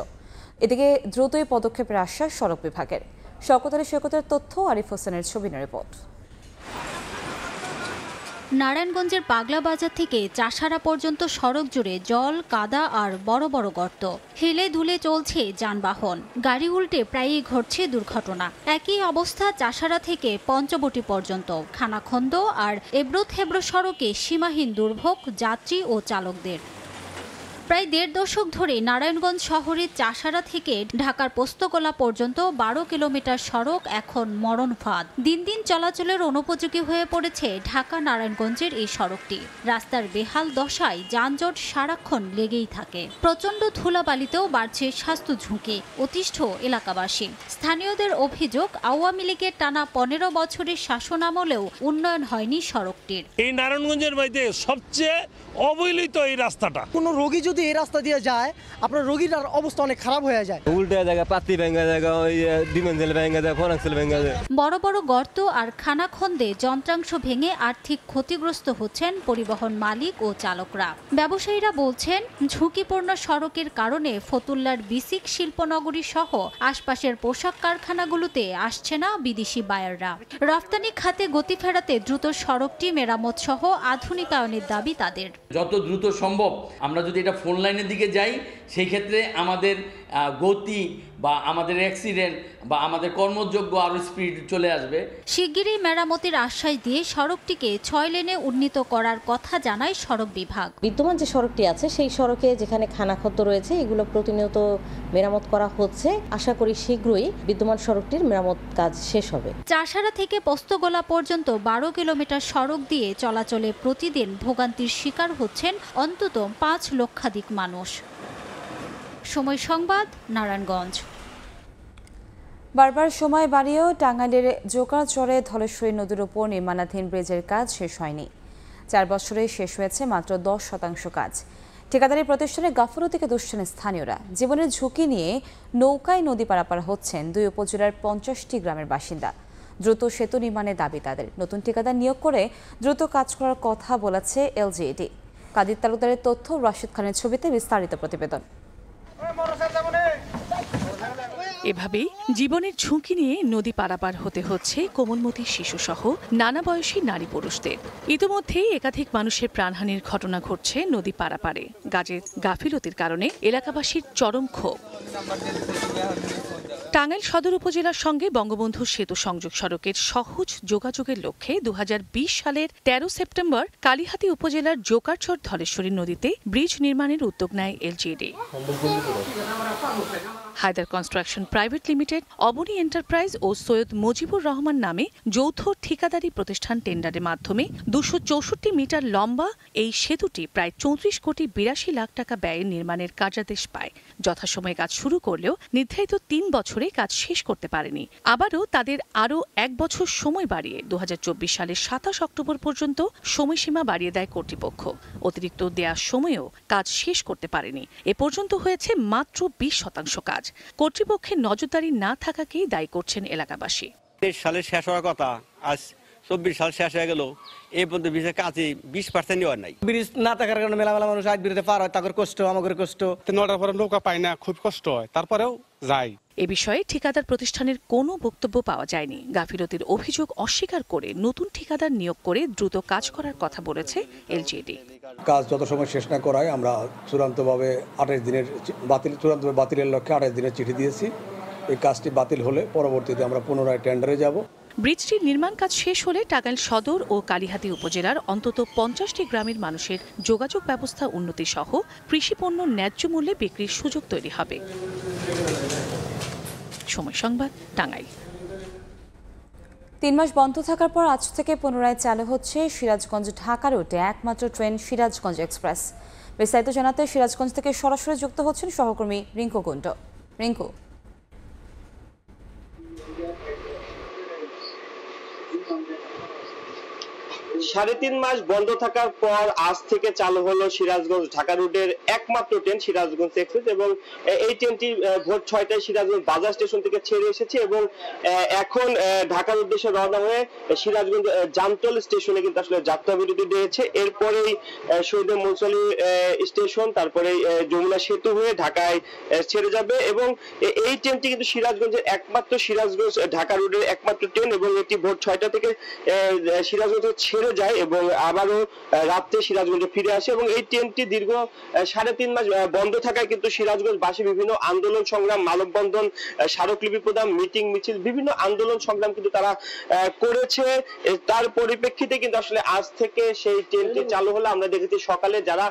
এদিকে দ্রুতই পদক্ষেপের আশ্বাস সড়ক বিভাগের। শওকত আলী সৈকতের তথ্য, আরিফ হোসেনের ছবি রিপোর্ট।
নারায়ণগঞ্জের পাগলা বাজার থেকে চাষারা পর্যন্ত সড়ক জুড়ে জল, কাদা আর বড় বড় গর্ত। হেলে দুলে চলছে যানবাহন, গাড়ি উল্টে প্রায়ই ঘটছে দুর্ঘটনা। একই অবস্থা চাষারা থেকে পঞ্চবটি পর্যন্ত। খানাখন্দ আর এবড়ো থেবড়ো সড়কে সীমাহীন দুর্ভোগ যাত্রী ও চালকদের। প্রায় ১.৫ দশক ধরে নারায়ণগঞ্জ শহরের চাষারা থেকে ঢাকার পোস্তগোলা পর্যন্ত ১২ কিলোমিটার সড়ক এখন মরণ ফাঁদ। দিন দিন চলাচলের অনুপযোগী হয়ে পড়েছে ঢাকা নারায়ণগঞ্জের এই সড়কটি। রাস্তার বেহাল দশায় যানজট সারাক্ষণ লেগেই থাকে। প্রচণ্ড ধুলাবালিতেও বাড়ছে স্বাস্থ্য ঝুঁকি, অতিষ্ঠ এলাকাবাসী। স্থানীয়দের অভিযোগ, আওয়ামী লীগের টানা ১৫ বছরের শাসনামলেও উন্নয়ন হয়নি সড়কটির।
এই নারায়ণগঞ্জের মধ্যে সবচেয়ে অবহেলিত এই রাস্তাটা।
কোনো রোগী যদি এই রাস্তা দিয়ে যায়, আপনার রোগীর অবস্থা অনেক খারাপ হয়ে যায়।
উল্টা জায়গা পাতি ভেঙে জায়গা, ওই ডিমেন্সিয়াল ভেঙে যায়, ফরাক্সিল ভেঙে যায়।
বড় বড় গর্ত আর খানাখন্দে যন্ত্রাংশ ভেঙে আর্থিক ক্ষতিগ্রস্ত হচ্ছেন পরিবহন মালিক ও চালকরা। ব্যবসায়ীরা বলছেন, ঝুঁকিপূর্ণ সড়কের কারণে ফতুল্লার বিসিক শিল্পনগরী সহ আশপাশের পোশাক কারখানাগুলোতে আসছে না বিদেশি বায়াররা। রফতানি খাতে গতি ফেরাতে দ্রুত সড়কটি মেরামত সহ আধুনিকায়নের দাবি তাদের।
যত দ্রুত সম্ভব আমরা যদি এটা ফোন লাইনের দিকে যাই, সেই ক্ষেত্রে আমাদের গতি বা আমাদের অ্যাক্সিডেন্ট বা আমাদের কর্মযোগ্য আরও স্পিড চলে আসবে।
শিগগিরই মেরামতের আশ্বাস দিয়ে সড়কটিকে ৬ লেনে উন্নীত করার কথা জানায় সড়ক বিভাগ।
বিদ্যমান যে সড়কটি আছে সেই সড়কে যেখানে খানাখন্দ রয়েছে এগুলো প্রতিনিয়ত মেরামত করা হচ্ছে। আশা করি শীঘ্রই বিদ্যমান সড়কটির মেরামত কাজ শেষ হবে।
চাষারা থেকে পোস্তগোলা পর্যন্ত ১২ কিলোমিটার সড়ক দিয়ে চলাচলে প্রতিদিন ভোগান্তির শিকার হচ্ছেন অন্তত ৫ লক্ষাধিক মানুষ। সময় সংবাদ, নারায়ণগঞ্জ।
বারবার সময় বাড়িয়েও টাঙ্গাইলের জোকারচরে ধলেশ্বরী নদীর উপর নির্মাণাধীন ব্রিজের কাজ শেষ হয়নি। ৪ বছরে শেষ হয়েছে মাত্র ১০% কাজ। ঠিকাদারি প্রতিষ্ঠানে গাফলতিকে দুষছেন স্থানীয়রা। জীবনের ঝুঁকি নিয়ে নৌকায় নদী পারাপার হচ্ছেন ২ উপজেলার ৫০টি গ্রামের বাসিন্দা। দ্রুত সেতু নির্মাণের দাবি তাদের। নতুন ঠিকাদার নিয়োগ করে দ্রুত কাজ করার কথা বলেছে এলজিইডি। কাদির তালুকদারের তথ্য, রাশিদ খানের ছবিতে বিস্তারিত প্রতিবেদন।
এভাবেই জীবনের ঝুঁকি নিয়ে নদী পারাপার হতে হচ্ছে কোমলমতি শিশুসহ নানা বয়সী নারী পুরুষদের। ইতিমধ্যেই একাধিক মানুষের প্রাণহানির ঘটনা ঘটছে নদী পারাপারে। কাজের গাফিলতির কারণে এলাকাবাসীর চরম ক্ষোভ। টাঙ্গাইল সদর উপজেলার সঙ্গে বঙ্গবন্ধু সেতু সংযোগ সড়কের সহজ যোগাযোগের লক্ষ্যে ২০২০ সালের ১৩ সেপ্টেম্বর কালিহাতী উপজেলার জোকারচর ধলেশ্বরী নদীতে ব্রিজ নির্মাণের উদ্যোগ নেয় LGED. Haider construction private limited, Aboni enterprise ও সৈয়দ মুজিবুর রহমান নামে যৌথ ঠিকাদারি প্রতিষ্ঠান টেন্ডারের মাধ্যমে ২৬৪ মিটার লম্বা এই সেতুটি প্রায় ৩৪ কোটি ৮২ লাখ টাকা ব্যয়ে নির্মাণের কার্যাদেশ পায়। যথাসময়ে কাজ শুরু করলেও নির্ধারিত ৩ বছরে কাজ শেষ করতে পারেনি। আবারও তাদের আরও ১ বছর সময় বাড়িয়ে ২০২৪ সালের ২৭ অক্টোবর পর্যন্ত সময়সীমা বাড়িয়ে দেয় কর্তৃপক্ষ। অতিরিক্ত দেওয়ার সময়েও কাজ শেষ করতে পারেনি। এ পর্যন্ত হয়েছে মাত্র ২০% কাজ। কর্তৃপক্ষের নজরদারি না থাকাকেই দায়ী করছেন এলাকাবাসী।
২৩ সালে শেষ হওয়ার কথা, আজ ২৪ সাল শেষ হয়ে গেল, এই পর্যন্ত ব্রিজের কাজে 20% নেওয়ার নাই।
ব্রিজ না থাকার কারণে মেলা মেলা মানুষ আজ ব্রিজে পার হয়, তাদের কষ্ট, আমাদের কষ্ট।
৯টার পরে নৌকা পাই না, খুব কষ্ট হয়, তারপরেও যাই।
এ বিষয়ে ঠিকাদার প্রতিষ্ঠানের কোনো বক্তব্য পাওয়া যায়নি। গাফিলতির অভিযোগ অস্বীকার করে নতুন ঠিকাদার নিয়োগ করে দ্রুত কাজ করার কথা বলেছে এলজিইডি।
কাজ যত সময় শেষ না করায় আমরা চূড়ান্তভাবে ২৮ দিনের বাতিলের লক্ষ্যে ২৮ দিনের চিঠি দিয়েছি। এই কাজটি বাতিল হলে পরবর্তীতে আমরা পুনরায় টেন্ডারে যাব।
ব্রিজটির নির্মাণ কাজ শেষ হলে টাঙ্গাইল সদর ও কালিহাতী উপজেলার অন্তত ৫০টি গ্রামের মানুষের যোগাযোগ ব্যবস্থা উন্নতি সহ কৃষিপণ্য ন্যায্য মূল্যে বিক্রির সুযোগ তৈরি হবে। সময় সংবাদ, টাঙ্গাইল।
৩ মাস বন্ধ থাকার পর আজ থেকে পুনরায় চালু হচ্ছে সিরাজগঞ্জ ঢাকা রুটে একমাত্র ট্রেন সিরাজগঞ্জ এক্সপ্রেস। বিস্তারিত জানাতে সিরাজগঞ্জ থেকে সরাসরি যুক্ত হচ্ছেন সহকর্মী রিঙ্কু কুণ্ড। রিঙ্কু,
৩.৫ মাস বন্ধ থাকার পর আজ থেকে চালু হলো সিরাজগঞ্জ ঢাকা রুটের একমাত্র ট্রেন সিরাজগঞ্জ এক্সপ্রেস এবং এই ট্রেনটি ভোর ৬টায় সিরাজগঞ্জ বাজার স্টেশন থেকে ছেড়ে এসেছে এবং এখন ঢাকার উদ্দেশ্যে রওনা হয়ে সিরাজগঞ্জ জামতল স্টেশনে কিন্তু আসলে যাত্রা বিরতি দিয়েছে। এরপরেই শহীদ মুন্সিপাল স্টেশন, তারপরে যমুনা সেতু হয়ে ঢাকায় ছেড়ে যাবে এবং এই ট্রেনটি কিন্তু সিরাজগঞ্জের একমাত্র সিরাজগঞ্জ ঢাকা রুটের একমাত্র ট্রেন এবং এটি ভোর ৬টা থেকে সিরাজগঞ্জ ছেড়ে চলে যায় এবং আবারও রাত্রে সিরাজগঞ্জে ফিরে আসে। এবং এই ট্রেনটি দীর্ঘ 3.5 মাস বন্ধ থাকায় কিন্তু সিরাজগঞ্জবাসী বিভিন্ন আন্দোলন সংগ্রাম, মানববন্ধন, স্মারকলিপি প্রদান, মিটিং মিছিল, বিভিন্ন আন্দোলন সংগ্রাম কিন্তু তারা করেছে। তার পরিপ্রেক্ষিতে কিন্তু আসলে আজ থেকে সেই ট্রেনটি চালু হলো। আমরা দেখেছি সকালে যারা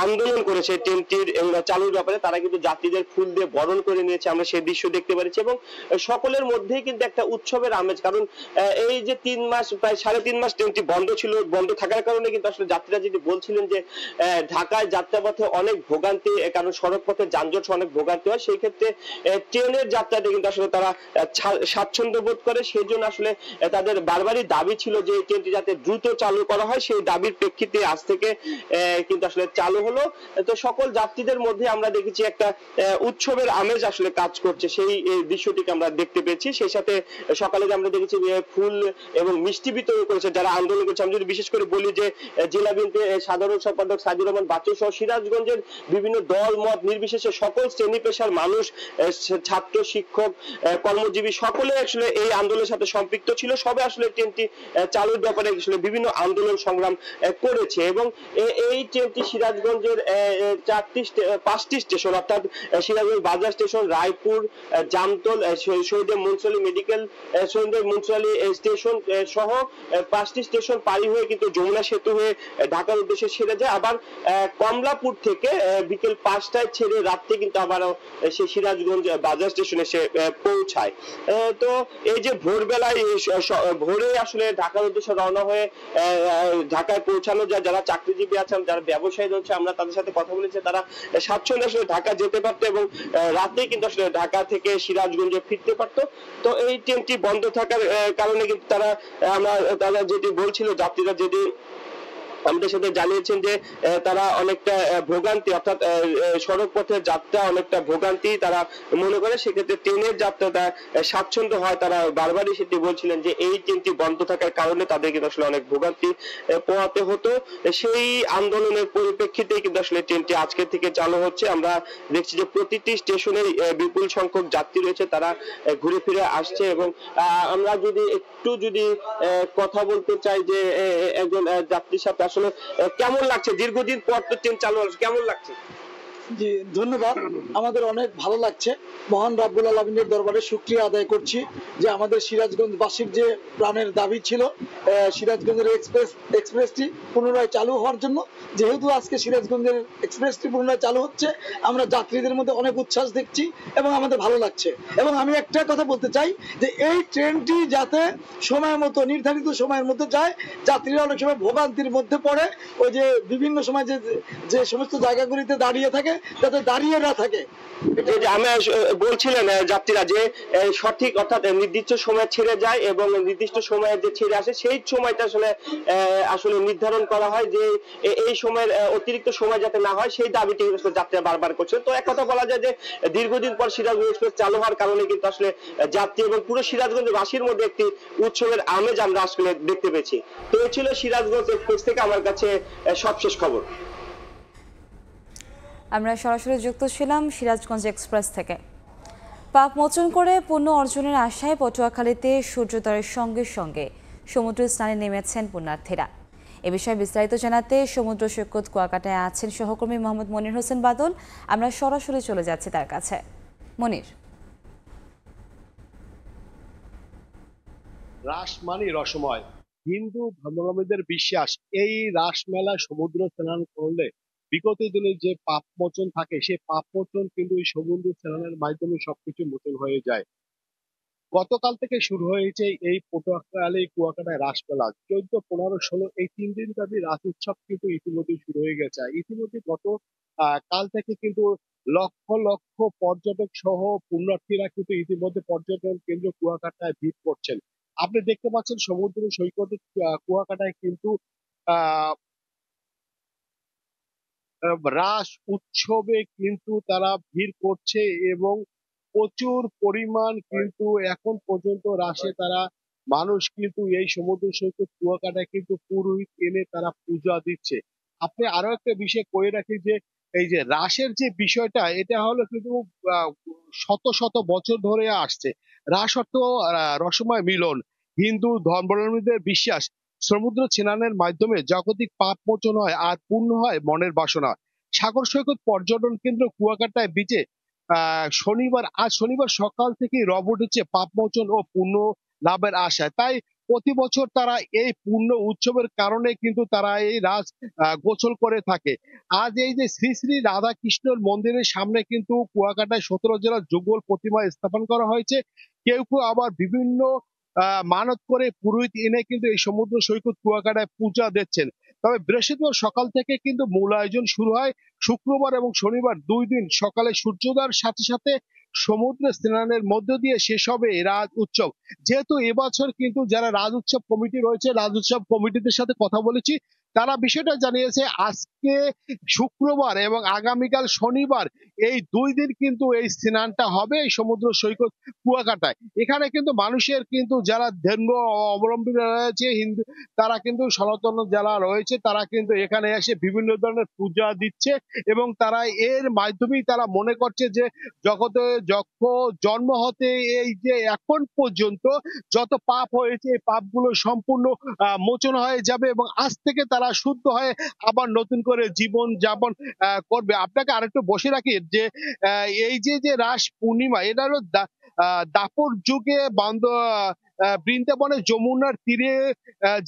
আন্দোলন করেছে ট্রেনটির চালুর ব্যাপারে, তারা কিন্তু যাত্রীদের ফুল দিয়ে বরণ করে নিয়েছে, আমরা সেই দৃশ্য দেখতে পাচ্ছি। এবং সকলের মধ্যেই কিন্তু একটা উৎসবের আমেজ, কারণ এই যে 3 মাস, প্রায় 3.5 মাস ট্রেনটি বন্ধ ছিল, বন্ধ থাকার কারণে কিন্তু আসলে যাত্রীরা যেটি বলছিলেন যে ঢাকায় যাত্রাপথে অনেক ভোগান্তি, কারণ সড়ক পথে যানজট অনেক ভোগান্তি হয়, সেই ক্ষেত্রে ট্রেনের যাত্রাতে কিন্তু আসলে তারা স্বাচ্ছন্দ্য বোধ করে। সেই জন্য আসলে তাদের বারবারই দাবি ছিল যে ট্রেনটি যাতে দ্রুত চালু করা হয়। সেই দাবির প্রেক্ষিতে আজ থেকে কিন্তু আসলে চালু হলো। তো সকল যাত্রীদের মধ্যে আমরা দেখেছি একটা উৎসবের আমেজ আসলে কাজ করছে, সেই দৃশ্যটিকে আমরা দেখতে পেয়েছি। সেই সাথে সকালে আমরা দেখেছি ফুল এবং মিষ্টি বিতরণ করেছে যারা আন্দোলন করেছে। আমি যদি বিশেষ করে বলি যে জেলা বিএনপির সাধারণ সম্পাদক সাইদুর রহমান বাচ্চু সহ সিরাজগঞ্জের বিভিন্ন দল মত নির্বিশেষে সকল শ্রেণী পেশার মানুষ, ছাত্র, শিক্ষক, কর্মজীবী সকলে আসলে এই আন্দোলনের সাথে সম্পৃক্ত ছিল। সবে আসলে ট্রেনটি চালুর ব্যাপারে আসলে বিভিন্ন আন্দোলন সংগ্রাম করেছে। এবং এই ট্রেনটি সিরাজগঞ্জের 5টি স্টেশন, অর্থাৎ সিরাজগঞ্জ বাজার স্টেশন, রায়পুর, জামতল, শহীদ মুন্সিপালি মেডিকেল, শহীদ মুন্সিপালি স্টেশন সহ 5টি স্টেশন পাড়ি হয়ে কিন্তু যমুনা সেতু হয়ে ঢাকার উদ্দেশ্যে ছেড়ে যায়। আবার কমলাপুর থেকে বিকেল 5টায় ছেড়ে রাত্রে কিন্তু আবারও সে সিরাজগঞ্জ বাজার স্টেশনে সে পৌঁছায়। তো এই যে ভোরবেলায় ভোরে আসলে ঢাকার উদ্দেশ্যে রওনা হয়ে ঢাকায় পৌঁছানো যায়, যারা চাকরিজীবী আছেন, যারা ব্যবসায়ী রয়েছে, আমরা তাদের সাথে কথা বলেছি, তারা স্বাচ্ছন্দ্যে আসলে ঢাকা যেতে পারতো এবং রাতে কিন্তু আসলে ঢাকা থেকে সিরাজগঞ্জে ফিরতে পারতো। তো এই ট্রেনটি বন্ধ থাকার কারণে কিন্তু তারা যেটি বলছিল, যাত্রীরা যেটি আমাদের সাথে জানিয়েছেন যে তারা অনেকটা ভোগান্তি, অর্থাৎ সড়ক পথের যাত্রা অনেকটা ভোগান্তি তারা মনে করে, সেক্ষেত্রে ট্রেনের যাত্রাটা স্বাচ্ছন্দ্য হয়। তারা বারবারই সেটি বলছিলেন যে এই ট্রেনটি বন্ধ থাকার কারণে তাদের কিন্তু আসলে অনেক ভোগান্তি পোহাতে হতো। সেই আন্দোলনের পরিপ্রেক্ষিতে কিন্তু আসলে ট্রেনটি আজকে থেকে চালু হচ্ছে। আমরা দেখছি যে প্রতিটি স্টেশনে বিপুল সংখ্যক যাত্রী রয়েছে, তারা ঘুরে ফিরে আসছে। এবং আমরা যদি একটু কথা বলতে চাই যে একজন যাত্রীর সাথে আসলে কেমন লাগছে, দীর্ঘদিন পর তো ট্রেন চালু হচ্ছে, কেমন লাগছে?
জি ধন্যবাদ, আমাদের অনেক ভালো লাগছে। মহান রাব্বুল আলামিনের দরবারে শুকরিয়া আদায় করছি যে আমাদের সিরাজগঞ্জবাসীর যে প্রাণের দাবি ছিল সিরাজগঞ্জের এক্সপ্রেসটি পুনরায় চালু হওয়ার জন্য, যেহেতু আজকে সিরাজগঞ্জের এক্সপ্রেসটি পুনরায় চালু হচ্ছে, আমরা যাত্রীদের মধ্যে অনেক উচ্ছ্বাস দেখছি এবং আমাদের ভালো লাগছে। এবং আমি একটা কথা বলতে চাই যে এই ট্রেনটি যাতে সময় মতো, নির্ধারিত সময়ের মধ্যে যায়, যাত্রীরা অনেক সময় ভোগান্তির মধ্যে পড়ে, ওই যে বিভিন্ন সময় যে সমস্ত জায়গাগুলিতে দাঁড়িয়ে থাকে যাতে দাঁড়িয়ে না থাকে।
আমি বলছিলেন যাত্রীরা যে সঠিক, অর্থাৎ নির্দিষ্ট সময় ছেড়ে যায় এবং নির্দিষ্ট সময়ে যে ছেড়ে আসে সেই সময়টা আসলে নির্ধারণ করা হয়, যে এই সময়ের অতিরিক্ত সময় যাতে না হয়, সেই দাবিটি যাত্রীরা বারবার করছে। তো এক কথা বলা যায় যে দীর্ঘদিন পর সিরাজগঞ্জ এক্সপ্রেস চালু হওয়ার কারণে কিন্তু আসলে যাত্রী এবং পুরো সিরাজগঞ্জবাসীর মধ্যে একটি উৎসবের আমেজ আমরা আসলে দেখতে পেয়েছি। তো এই ছিল সিরাজগঞ্জ এক্সপ্রেস থেকে আমার কাছে সবশেষ খবর।
আমরা সরাসরি যুক্ত ছিলাম সিরাজগঞ্জ এক্সপ্রেস থেকে। পাপ মোচন করে পুণ্য অর্জনের আশায় পটুয়াখালীতে সূর্যোদয়ের সঙ্গে সঙ্গে সমুদ্র স্নানে নেমেছেন পুণ্যার্থীরা। এ বিষয়ে বিস্তারিত জানাতে সমুদ্র সৈকত কুয়াকাটায় আছেন সহকর্মী মোহাম্মদ মনির হোসেন বাদল। আমরা সরাসরি চলে যাচ্ছি তার কাছে। মনির,
রাস মানে রসময়, হিন্দু ধর্মাবলম্বীদের বিশ্বাস এই রাস মেলা সমুদ্র স্নান করলে বিগত দিনে যে পাপ মোচন থাকে সেই পাপ মোচন কিন্তু এই সমুদ্র স্নানের মাধ্যমে সবকিছু মোচন হয়ে যায়। গতকাল থেকে শুরু হয়েছে এই পটুয়াখালী কুয়াকাটায় রাসমেলা। 14, 15, 16 এই 3 দিন ব্যাপী রাস উৎসব কিন্তু ইতিমধ্যে শুরু হয়ে গেছে। ইতিমধ্যে গত কাল থেকে কিন্তু লক্ষ লক্ষ পর্যটক সহ পুণ্যার্থীরা কিন্তু ইতিমধ্যে পর্যটন কেন্দ্র কুয়াকাটায় ভিড় করছেন। আপনি দেখতে পাচ্ছেন সমুদ্র সৈকতে কুয়াকাটায় কিন্তু রাস উৎসবে কিন্তু তারা ভিড় করছে এবং প্রচুর পরিমাণ কিন্তু এখন পর্যন্ত রাসে তারা মানুষ কিন্তু এই সমুদ্র সৈকত কুয়াকাটায় কিন্তু পুরোহিত এনে তারা পূজা দিচ্ছে। আপনি আরো একটা বিষয় কয়ে রাখি যে এই যে রাসের যে বিষয়টা, এটা হলো কিন্তু শত শত বছর ধরে আসছে। রাস অর্থ রসময় মিলন, হিন্দু ধর্মাবলম্বীদের বিশ্বাস সমুদ্র স্নানের মাধ্যমে জাগতিক পাপ মোচন হয় আর পূর্ণ হয় মনের বাসনা। সাগর সৈকত পর্যটন কেন্দ্র কুয়াকাটায় বিচে আজ শনিবার সকাল থেকে রব উঠেছে পাপ মোচন ও পুণ্য লাভের আশায়। তাই প্রতি বছর তারা এই পূর্ণ উৎসবের কারণে কিন্তু তারা এই রাজ গোসল করে থাকে। আজ এই যে শ্রী শ্রী রাধা কৃষ্ণের মন্দিরের সামনে কিন্তু কুয়াকাটায় 17 জেলার যুগল প্রতিমা স্থাপন করা হয়েছে। কেউ কেউ আবার বিভিন্ন মানত করে পুরোহিত এনে কিন্তু এই সমুদ্র সৈকত কুয়াকাটায় পূজা দিচ্ছেন। তবে বৃহস্পতিবার সকাল থেকে কিন্তু মূল আয়োজন শুরু হয়। শুক্রবার এবং শনিবার 2 দিন সকালে সূর্যোদয়ের সাথে সাথে সমুদ্র স্নানের মধ্য দিয়ে শেষ হবে রাজ উৎসব। যেহেতু এবছর কিন্তু যারা রাজ উৎসব কমিটি রয়েছে, রাজ উৎসব কমিটিদের সাথে কথা বলেছি, তারা বিষয়টা জানিয়েছে আজকে শুক্রবার এবং আগামীকাল শনিবার এই 2 দিন কিন্তু এই স্নানটা হবে এই সমুদ্র সৈকত কুয়াকাটায়। এখানে কিন্তু মানুষের কিন্তু যারা ধর্ম অবলম্বী রয়েছে হিন্দু, তারা কিন্তু সনাতন যারা রয়েছে তারা কিন্তু এখানে এসে বিভিন্ন ধরনের পূজা দিচ্ছে এবং তারা এর মাধ্যমেই তারা মনে করছে যে জগতে জন্ম হতে এই যে এখন পর্যন্ত যত পাপ হয়েছে এই পাপগুলো সম্পূর্ণ মোচন হয়ে যাবে এবং আজ থেকে তারা শুদ্ধ হয়ে আবার নতুন করে জীবন যাপন করবে। আপনাকে আরেকটু বসে রাখি যে এই যে রাস পূর্ণিমা, এটা হলো দাপর যুগে বৃন্দাবনের যমুনার তীরে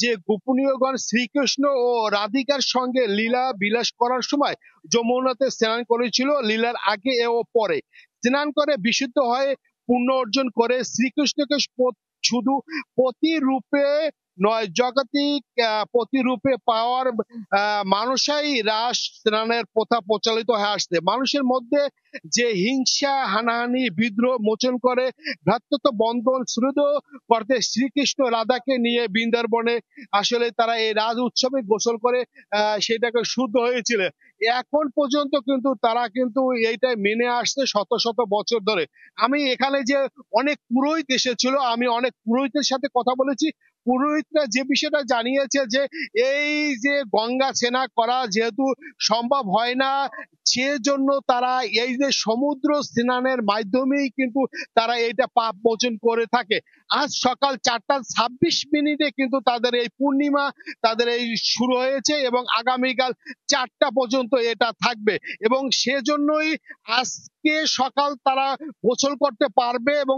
যে গোপনীয়গণ শ্রীকৃষ্ণ ও রাধিকার সঙ্গে লীলা বিলাস করার সময় যমুনাতে স্নান করেছিল। লীলার আগে ও পরে স্নান করে বিশুদ্ধ হয়ে পুণ্য অর্জন করে শ্রীকৃষ্ণকে শুধু প্রতিরূপে নয় জাগতিক প্রতিরূপে পাওয়ার মানুষই রাস স্নানের প্রথা প্রচলিত হয়ে আসছে। মানুষের মধ্যে যে হিংসা হানাহানি বিদ্রোহ মোচন করে ভ্রাতৃত্ব বন্ধন শ্রুত করতে শ্রীকৃষ্ণ রাধাকে নিয়ে বৃন্দাবনে আসলে তারা এই রাজ উৎসবে গোসল করে সেটাকে শুদ্ধ হয়েছিল। এখন পর্যন্ত কিন্তু তারা কিন্তু এইটাই মেনে আসছে শত শত বছর ধরে। আমি এখানে যে অনেক পুরোহিত এসেছিল, আমি অনেক পুরোহিতের সাথে কথা বলেছি। পুরোহিতরা যে বিষয়টা জানিয়েছে যে এই যে গঙ্গা স্নান করা যেহেতু সম্ভব হয় না, সেজন্য তারা এই যে সমুদ্র স্নানের মাধ্যমেই কিন্তু তারা এটা পাপ মোচন করে থাকে। আজ সকাল 4:26 কিন্তু তাদের এই পূর্ণিমা তাদের এই শুরু হয়েছে এবং আগামীকাল 4টা পর্যন্ত এটা থাকবে এবং সেজন্যই আজকে সকাল তারা গোসল করতে পারবে এবং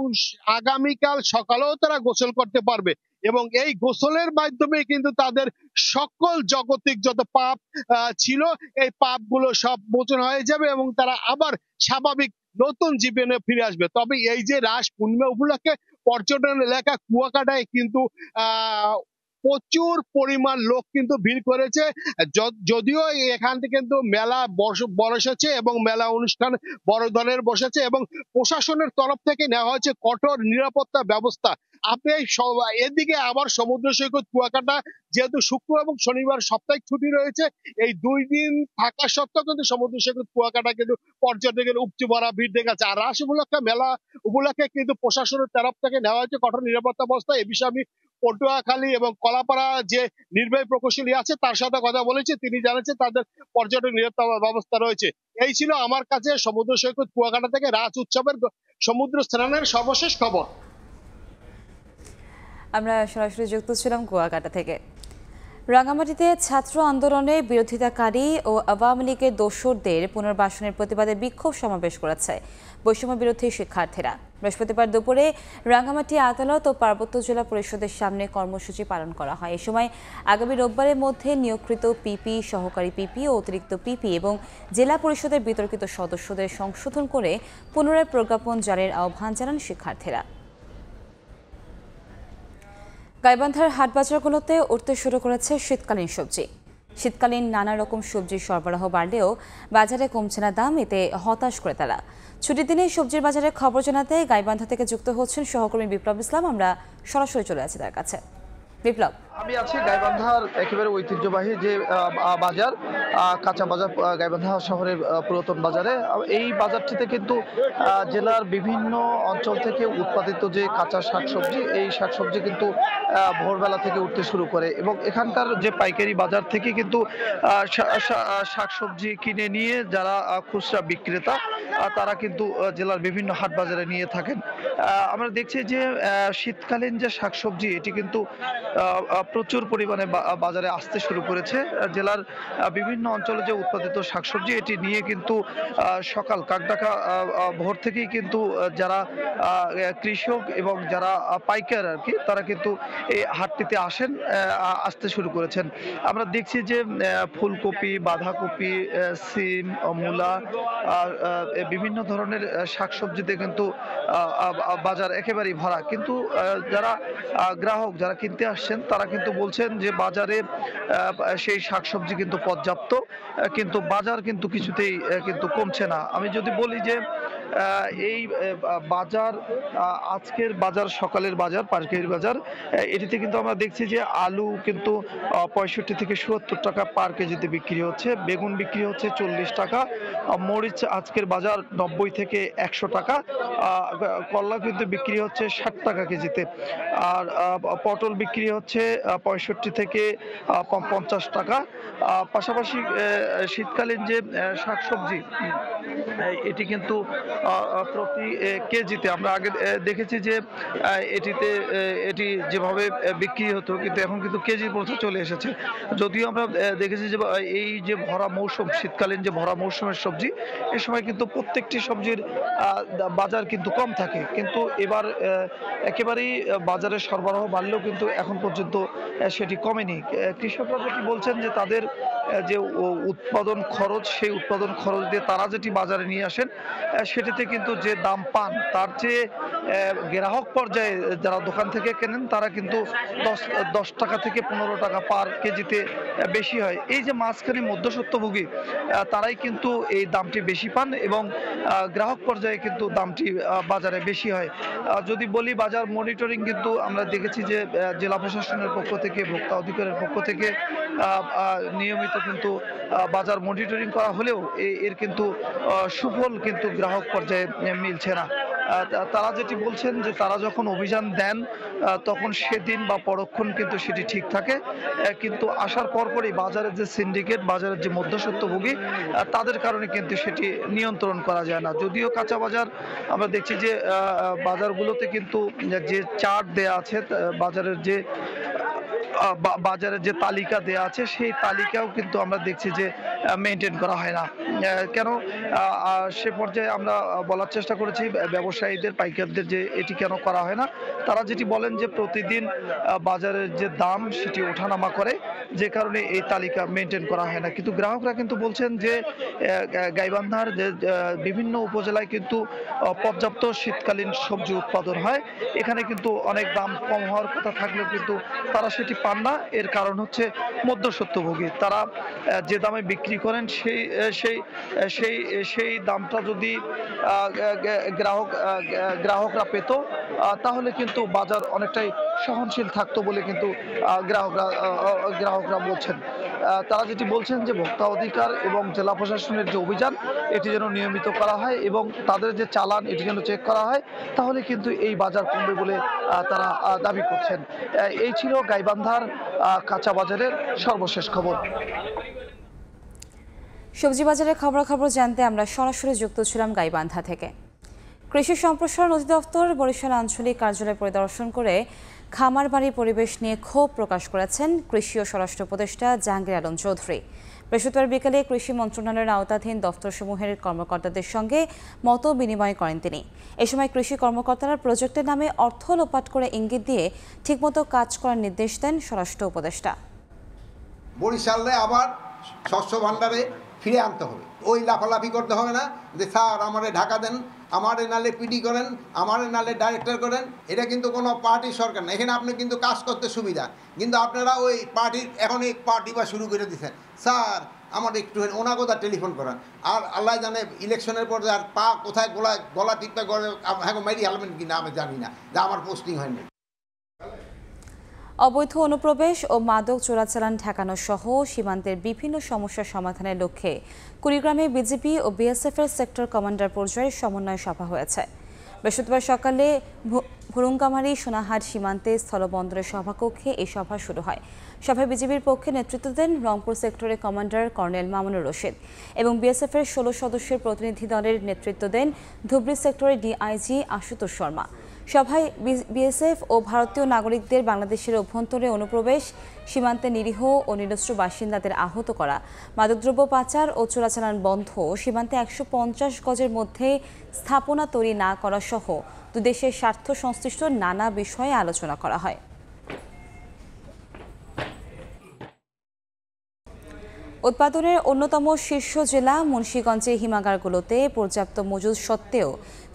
আগামীকাল সকালেও তারা গোসল করতে পারবে এবং এই গোসলের মাধ্যমে কিন্তু তাদের সকল জাগতিক যত পাপ ছিল এই পাপগুলো সব মোচন হয়ে যাবে এবং তারা আবার স্বাভাবিক নতুন জীবনে ফিরে আসবে। তবে এই যে রাস পূর্ণিমা উপলক্ষে পর্যটন এলাকা কুয়াকাটায় কিন্তু প্রচুর পরিমাণ লোক কিন্তু ভিড় করেছে। যদিও এখান থেকে কিন্তু মেলা বসেছে এবং মেলা অনুষ্ঠান বড় ধরনের বসেছে এবং প্রশাসনের তরফ থেকে নেওয়া হয়েছে কঠোর নিরাপত্তা ব্যবস্থা। আপনি এদিকে আবার সমুদ্র সৈকত কুয়াকাটা যেহেতু শুক্র এবং শনিবার সাপ্তাহিক ছুটি রয়েছে, এই 2 দিন থাকা সত্ত্বেও কিন্তু সমুদ্র সৈকত কুয়াকাটা কিন্তু পর্যটকের উপচে ভরা ভিড় দেখাচ্ছে। আর রাস উপলক্ষে মেলা উপলক্ষে কিন্তু প্রশাসনের তরফ থেকে নেওয়া হয়েছে কঠোর নিরাপত্তা ব্যবস্থা। এ বিষয়ে আমি পটুয়াখালী এবং কলাপাড়া যে নির্বাহী প্রকৌশলী আছে তার সাথে কথা বলেছি, তিনি জানাচ্ছেন তাদের পর্যটন নিরাপত্তা ব্যবস্থা রয়েছে। এই ছিল আমার কাছে সমুদ্র সৈকত কুয়াকাটা থেকে রাস উৎসবের সমুদ্র স্নানের সর্বশেষ খবর।
আমরা সরাসরি যুক্ত ছিলাম কুয়াকাটা থেকে। রাঙামাটিতে ছাত্র আন্দোলনে বিরোধিতাকারী ও আওয়ামী লীগের দোসরদের পুনর্বাসনের প্রতিবাদে বিক্ষোভ সমাবেশ করেছে বৈষম্য বিরোধী শিক্ষার্থীরা। বৃহস্পতিবার দুপুরে রাঙামাটি আদালত ও পার্বত্য জেলা পরিষদের সামনে কর্মসূচি পালন করা হয়। এ সময় আগামী রোববারের মধ্যে নিয়োগকৃত পিপি, সহকারী পিপি ও অতিরিক্ত পিপি এবং জেলা পরিষদের বিতর্কিত সদস্যদের সংশোধন করে পুনরায় প্রজ্ঞাপন জারির আহ্বান জানান শিক্ষার্থীরা। গাইবান্ধার হাটবাজারগুলোতে উঠতে শুরু করেছে শীতকালীন সবজি। শীতকালীন নানা রকম সবজির সরবরাহ বাড়লেও বাজারে কমছে না দাম, এতে হতাশ ক্রেতারা। ছুটির দিনে সবজির বাজারে খবর জানাতে গাইবান্ধা থেকে যুক্ত হচ্ছেন সহকর্মী বিপ্লব ইসলাম। আমরা সরাসরি চলে আছি তার কাছে। বিপ্লব,
আমি আছি গাইবান্ধার একেবারে ঐতিহ্যবাহী যে বাজার, কাঁচা বাজার, গাইবান্ধা শহরের পুরাতন বাজারে। এই বাজারটিতে কিন্তু জেলার বিভিন্ন অঞ্চল থেকে উৎপাদিত যে কাঁচা শাকসবজি, এই শাকসবজি কিন্তু ভোরবেলা থেকে উঠতে শুরু করে এবং এখানকার যে পাইকারি বাজার থেকে কিন্তু শাকসবজি কিনে নিয়ে যারা খুচরা বিক্রেতা তারা কিন্তু জেলার বিভিন্ন হাট বাজারে নিয়ে থাকেন। আমরা দেখছি যে শীতকালীন যে শাকসবজি এটি কিন্তু প্রচুর পরিমাণে বাজারে আসতে শুরু করেছে। জেলার বিভিন্ন অঞ্চলে যে উৎপাদিত শাকসবজি এটি নিয়ে কিন্তু সকাল কাকডাকা ভোর থেকেই কিন্তু যারা কৃষক এবং যারা পাইকার আর কি তারা কিন্তু এই হাটটিতে আসতে শুরু করেছেন। আমরা দেখছি যে ফুলকপি, বাঁধাকপি, সিম, মূলা, বিভিন্ন ধরনের শাকসবজিতে কিন্তু বাজার একেবারেই ভরা। কিন্তু যারা গ্রাহক যারা কিনতে আসছেন তারা কিন্তু বলছেন যে বাজারে সেই শাকসবজি কিন্তু পর্যাপ্ত, কিন্তু বাজার কিন্তু কিছুতেই কিন্তু কমছে না। আমি যদি বলি যে এই বাজার আজকের বাজার সকালের বাজার পাইকারি বাজার এটিতে কিন্তু আমরা দেখছি যে আলু কিন্তু 65 থেকে ৭০ টাকা পার কেজিতে বিক্রি হচ্ছে, বেগুন বিক্রি হচ্ছে 40 টাকা, মরিচ আজকের বাজার 90 থেকে 100 টাকা, কলা কিন্তু বিক্রি হচ্ছে 60 টাকা কেজিতে, আর পটল বিক্রি হচ্ছে 65 থেকে 50 টাকা। পাশাপাশি শীতকালীন যে শাকসবজি এটি কিন্তু প্রতি কেজিতে আমরা আগে দেখেছি যে এটি যেভাবে বিক্রি হতো কিন্তু এখন কিন্তু কেজির প্রথা চলে এসেছে। যদিও আমরা দেখেছি যে এই যে ভরা মৌসুম, শীতকালীন যে ভরা মৌসুমের সবজি, এই সময় কিন্তু প্রত্যেকটি সবজির বাজার কিন্তু কম থাকে, কিন্তু এবার একেবারেই বাজারে সরবরাহ বাড়লেও কিন্তু এখন পর্যন্ত সেটি কমেনি। কৃষকরা যেটি বলছেন যে তাদের যে উৎপাদন খরচ, সেই উৎপাদন খরচ দিয়ে তারা যেটি বাজারে নিয়ে আসেন সেটিতে কিন্তু যে দাম পান তার চেয়ে গ্রাহক পর্যায়ে যারা দোকান থেকে কেনেন তারা কিন্তু 10 টাকা থেকে 15 টাকা পার কেজিতে বেশি হয়। এই যে মাঝখানে মধ্যস্বত্বভোগী তারাই কিন্তু এই দামটি বেশি পান এবং গ্রাহক পর্যায়ে কিন্তু দামটি বাজারে বেশি হয়। যদি বলি বাজার মনিটরিং কিন্তু আমরা দেখেছি যে জেলা প্রশাসনের পক্ষ থেকে, ভোক্তা অধিকারের পক্ষ থেকে নিয়মিত কিন্তু বাজার মনিটরিং করা হলেও এর কিন্তু সুফল কিন্তু গ্রাহক পর্যায়ে মিলছে না। তারা যেটি বলছেন যে তারা যখন অভিযান দেন তখন সেদিন বা পরক্ষণ কিন্তু সেটি ঠিক থাকে, কিন্তু আসার পরপরই বাজারের যে সিন্ডিকেট, বাজারের যে মধ্যস্বত্বভোগী তাদের কারণে কিন্তু সেটি নিয়ন্ত্রণ করা যায় না। যদিও কাঁচা বাজার আমরা দেখছি যে বাজারগুলোতে কিন্তু যে চার্ট দেয়া আছে, বাজারের যে তালিকা দেয়া আছে সেই তালিকাও কিন্তু আমরা দেখছি যে মেনটেন করা হয় না। কেন সে পর্যায়ে আমরা বলার চেষ্টা করেছি ব্যবসায়ীদের, পাইকারদের যে এটি কেন করা হয় না। তারা যেটি বলেন যে প্রতিদিন বাজারের যে দাম সেটি ওঠানামা করে, যে কারণে এই তালিকা মেনটেন করা হয় না। কিন্তু গ্রাহকরা কিন্তু বলছেন যে গাইবান্ধার যে বিভিন্ন উপজেলায় কিন্তু পর্যাপ্ত শীতকালীন সবজি উৎপাদন হয়, এখানে কিন্তু অনেক দাম কম হওয়ার কথা থাকলেও কিন্তু তারা সেটি পান না। এর কারণ হচ্ছে মধ্যস্বত্বভোগী। তারা যে দামে বিক্রি করেন সেই দামটা যদি গ্রাহকরা পেত তাহলে কিন্তু বাজার অনেকটাই সহনশীল থাকতো বলে কিন্তু গ্রাহকরা বলছেন। তারা যেটি বলছেন যে ভোক্তা অধিকার এবং জেলা প্রশাসনের যে অভিযান এটি যেন নিয়মিত করা হয় এবং তাদের যে চালান এটি যেন চেক করা হয়, তাহলে কিন্তু এই বাজার কমবে বলে তারা দাবি করছেন। এই ছিল গাইবান্ধার কাঁচা বাজারের সর্বশেষ খবর।
সবজি বাজারের খবরাখবর জানতে আমরা সরাসরি যুক্ত ছিলাম গাইবান্ধা থেকে। কৃষি সম্প্রসারণ অধিদপ্তর বরিশাল আঞ্চলিক কার্যালয় পরিদর্শন করে খামার বাড়ি পরিবেশ নিয়ে ক্ষোভ প্রকাশ করেছেন কৃষি ও স্বরাষ্ট্র উপদেষ্টা জাহাঙ্গীর আলম চৌধুরী। বৃহস্পতিবার বিকেলে কৃষি মন্ত্রণালয়ের আওতাধীন দফতরসমূহের কর্মকর্তাদের সঙ্গে মত বিনিময় করেন তিনি। এ সময় কৃষি কর্মকর্তারা প্রজেক্টের নামে অর্থ লোপাট করে ইঙ্গিত দিয়ে ঠিকমতো কাজ করার নির্দেশ দেন স্বরাষ্ট্র উপদেষ্টা।
বরিশালে আবার শস্য ভাণ্ডারে ফিরে আনতে হবে, ওই লাফালাফি করতে হবে না যে স্যার আমারে ঢাকা দেন, আমারে নালে পিডি করেন, আমারে নালে ডাইরেক্টর করেন। এটা কিন্তু কোনো পার্টির সরকার না, এখানে আপনি কিন্তু কাজ করতে সুবিধা, কিন্তু আপনারা ওই পার্টির এখন এই পার্টি বা শুরু করে দিচ্ছেন। স্যার আমার একটু ওনাগোদা টেলিফোন করেন, আর আল্লাহ জানে ইলেকশনের পর আর পা কোথায় গলা টিপটা করে হ্যাঁ মাইরি হালবেন কিনা আমি জানি না, যে আমার পোস্টিং হয়নি।
অবৈধ অনুপ্রবেশ ও মাদক চোরাচালান ঠেকানো সহ সীমান্তের বিভিন্ন সমস্যার সমাধানের লক্ষ্যে কুড়িগ্রামে বিজিবি ও বিএসএফের সেক্টর কমান্ডার পর্যায়ে সমন্বয় সভা হয়েছে। বৃহস্পতিবার সকালে ভুরুঙ্গামারী সোনাহাট সীমান্তে স্থলবন্দরের সভাকক্ষে এই সভা শুরু হয়। সভায় বিজিবির পক্ষে নেতৃত্ব দেন রংপুর সেক্টরের কমান্ডার কর্নেল মামুনুর রশিদ এবং বিএসএফের 16 সদস্যের প্রতিনিধি দলের নেতৃত্ব দেন ধুবড়ী সেক্টরের ডিআইজি আশুতোষ শর্মা। সভায় বিএসএফ ও ভারতীয় নাগরিকদের বাংলাদেশের অভ্যন্তরে অনুপ্রবেশ, সীমান্তে নিরীহ ও নিরস্ত্র বাসিন্দাদের আহত করা, মাদকদ্রব্য পাচার ও চোরাচালান বন্ধ, সীমান্তে 150 গজের মধ্যে স্থাপনা তৈরি না করা সহ দুই দেশের স্বার্থ সংশ্লিষ্ট নানা বিষয়ে আলোচনা করা হয়। উৎপাদনের অন্যতম শীর্ষ জেলা মুন্সিগঞ্জের হিমাগারগুলোতে পর্যাপ্ত মজুদ সত্ত্বেও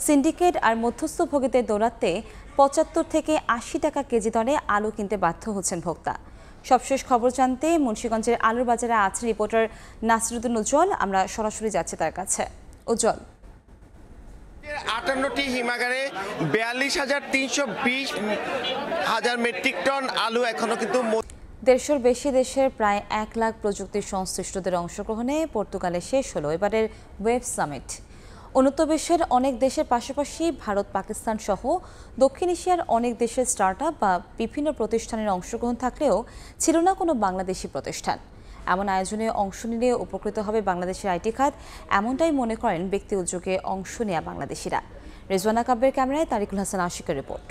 সিন্ডিকেট আর মধ্যস্থভোগীদের দৌরাত্মে 75 থেকে 80 টাকা কেজি দরে আলু কিনতে বাধ্য হচ্ছেন ভোক্তা। সবশেষ খবর জানতে মুন্সিগঞ্জের আলুর বাজারে আছে রিপোর্টার নাসিরুদ্দিন উজ্জ্বল। আমরা সরাসরি যাচ্ছি তার কাছে। উজ্জ্বল,
58টি হিমাগারে 42,320 মেট্রিক টন আলু এখনো কিন্তু
150-র বেশি দেশের প্রায় 1 লাখ প্রযুক্তি সংশ্লিষ্টদের অংশগ্রহণে পর্তুগালে শেষ হলো এবারের ওয়েব সামিট। উন্নত বিশ্বের অনেক দেশের পাশাপাশি ভারত, পাকিস্তান সহ দক্ষিণ এশিয়ার অনেক দেশের স্টার্টআপ বা বিভিন্ন প্রতিষ্ঠানের অংশগ্রহণ থাকলেও ছিল না কোনো বাংলাদেশি প্রতিষ্ঠান। এমন আয়োজনে অংশ নিলে উপকৃত হবে বাংলাদেশের আইটি খাত, এমনটাই মনে করেন ব্যক্তি উদ্যোগে অংশ নেওয়া বাংলাদেশিরা। রেজওয়ানা কাব্যের ক্যামেরায় তারিকুল হাসান আশিকের রিপোর্ট।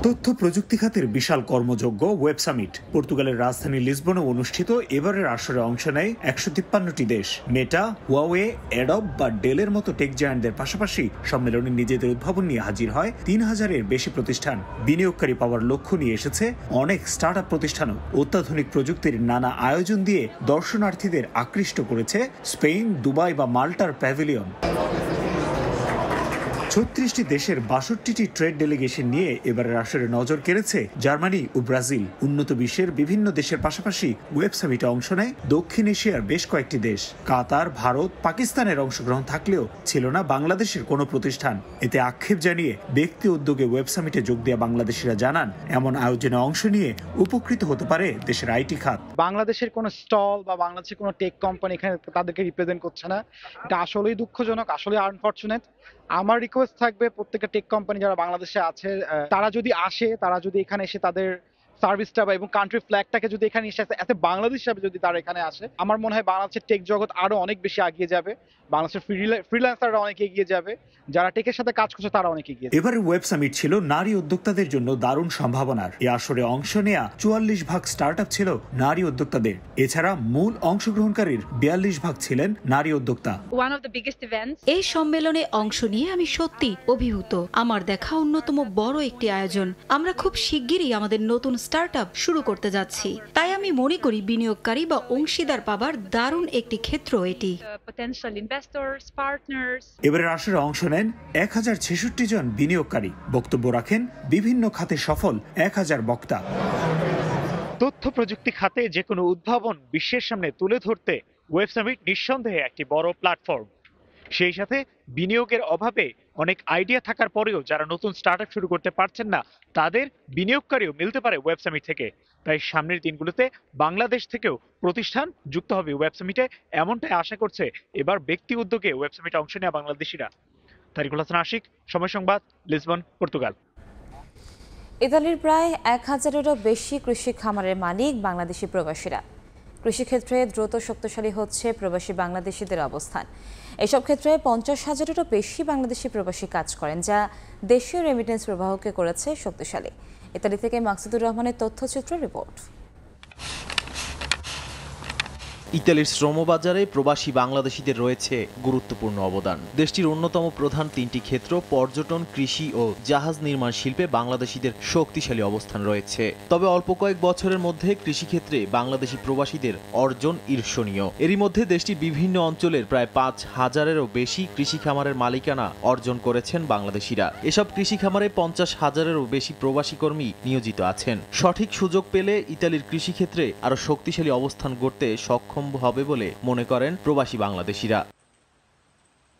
তথ্য প্রযুক্তি খাতের বিশাল কর্মযজ্ঞ ওয়েব সামিট পর্তুগালের রাজধানী লিসবনে অনুষ্ঠিত। এবারের আসরে অংশ নেয় 153টি দেশ। মেটা, হুয়াওয়ে, অ্যাডব বা ডেলের মতো টেক জায়ান্টদের পাশাপাশি সম্মেলনে নিজেদের উদ্ভাবন নিয়ে হাজির হয় 3000-এর বেশি প্রতিষ্ঠান। বিনিয়োগকারী পাওয়ার লক্ষ্য নিয়ে এসেছে অনেক স্টার্টআপ প্রতিষ্ঠানও। অত্যাধুনিক প্রযুক্তির নানা আয়োজন দিয়ে দর্শনার্থীদের আকৃষ্ট করেছে স্পেন, দুবাই বা মাল্টার প্যাভিলিয়ন। 36টি দেশের 62টি ট্রেড ডেলিগেশন নিয়ে এবারের আসরে নজর কেড়েছে জার্মানি ও ব্রাজিল। উন্নত বিশ্বের বিভিন্ন দেশের পাশাপাশি ওয়েব সামিটে অংশ নেয় দক্ষিণ এশিয়ার বেশ কয়েকটি দেশ। কাতার, ভারত, পাকিস্তানের অংশগ্রহণ থাকলেও ছিল না বাংলাদেশের কোনো প্রতিষ্ঠান। এতে আক্ষেপ জানিয়ে ব্যক্তি উদ্যোগে ওয়েব সামিটে যোগ দেওয়া বাংলাদেশিরা জানান, এমন আয়োজনে অংশ নিয়ে উপকৃত হতে পারে দেশের আইটি খাত।
বাংলাদেশের কোনো স্টল বা বাংলাদেশের কোনো টেক কোম্পানি এখানে তাদেরকে রিপ্রেজেন্ট করছে না। এটা আসলেই দুঃখজনক, আসলে আনফরচুনেট। আমার রিকোয়েস্ট থাকবে প্রত্যেকটা টেক কোম্পানি যারা বাংলাদেশে আছে তারা যদি আসে, তারা যদি এখানে এসে তাদের সার্ভিসটা বা এবং কান্ট্রি ফ্ল্যাগটাকে যদি এখানে এসে এত বাংলাদেশ হিসাবে যদি তারা এখানে আসে, আমার মনে হয় বাংলাদেশের টেক জগৎ আরো অনেক বেশি এগিয়ে যাবে। বাংলাদেশের ফ্রিল্যান্সাররা অনেক এগিয়ে যাবে, যারা টেকের সাথে কাজ করছে তারা অনেক এগিয়ে যাবে।
এবারের ওয়েব সামিট ছিল নারী উদ্যোক্তাদের জন্য দারুণ সম্ভাবনার। এই আসরে অংশ নেয়া 44% স্টার্টআপ ছিল নারী উদ্যোক্তাদের। এছাড়া মূল অংশগ্রহণকারীর 42% ছিলেন নারী উদ্যোক্তা।
এই সম্মেলনে অংশ নিয়ে আমি সত্যি অভিভূত। আমার দেখা অন্যতম বড় একটি আয়োজন। আমরা খুব শিগগিরই আমাদের নতুন স্টার্টআপ শুরু করতে যাচ্ছি, তাই আমি মনে করি বিনিয়োগকারী বা অংশীদার পাবার দারুণ একটি ক্ষেত্র এটি।
এবারের আসরে অংশ নেন 1066 জন বিনিয়োগকারী। বক্তব্য রাখেন বিভিন্ন খাতে সফল 1000 বক্তা।
তথ্য প্রযুক্তি খাতে যে কোনো উদ্ভাবন বিশ্বের সামনে তুলে ধরতে ওয়েব সামিট নিঃসন্দেহে একটি বড় প্ল্যাটফর্ম। সেই সাথে বিনিয়োগের অভাবে অনেক আইডিয়া থাকার পরেও যারা নতুন স্টার্টআপ শুরু করতে পারছেন না, তাদের বিনিয়োগকারীও মিলতে পারে ওয়েব সামিট থেকে। তাই সামনের দিনগুলোতে বাংলাদেশ থেকেও প্রতিষ্ঠান যুক্ত হবে ওয়েব সামিটে, এমনটাই আশা করছে এবার ব্যক্তি উদ্যোগে ওয়েব সামিটে অংশ নেওয়া বাংলাদেশিরা। তারিকুল হাসান আশিক, সময় সংবাদ, লিসবন, পর্তুগাল।
ইতালির প্রায় 1000-এরও বেশি কৃষি খামারের মালিক বাংলাদেশি প্রবাসীরা। কৃষিক্ষেত্রে দ্রুত শক্তিশালী হচ্ছে প্রবাসী বাংলাদেশিদের অবস্থান। এসব ক্ষেত্রে 50,000-এরও বেশি বাংলাদেশি প্রবাসী কাজ করেন, যা দেশীয় রেমিটেন্স প্রবাহকে করেছে শক্তিশালী। ইতালি থেকে মাকসুদুর রহমানের তথ্যচিত্র রিপোর্ট।
ইতালির শ্রমবাজারে প্রবাসী বাংলাদেশিদের রয়েছে গুরুত্বপূর্ণ অবদান। দেশটির অন্যতম প্রধান তিনটি ক্ষেত্র পর্যটন, কৃষি ও জাহাজ নির্মাণ শিল্পে বাংলাদেশিদের শক্তিশালী অবস্থান রয়েছে। তবে অল্প কয়েক বছরের মধ্যে কৃষিক্ষেত্রে বাংলাদেশি প্রবাসীদের অর্জন ঈর্ষণীয়। এরই মধ্যে দেশটির বিভিন্ন অঞ্চলের প্রায় 5000-এরও বেশি কৃষি খামারের মালিকানা অর্জন করেছেন বাংলাদেশিরা। এসব কৃষি খামারে 50,000-এরও বেশি প্রবাসী কর্মী নিয়োজিত আছেন। সঠিক সুযোগ পেলে ইতালির কৃষিক্ষেত্রে আরও শক্তিশালী অবস্থান গড়তে সক্ষম হবে বলে মনে করেন প্রবাসী বাংলাদেশিরা।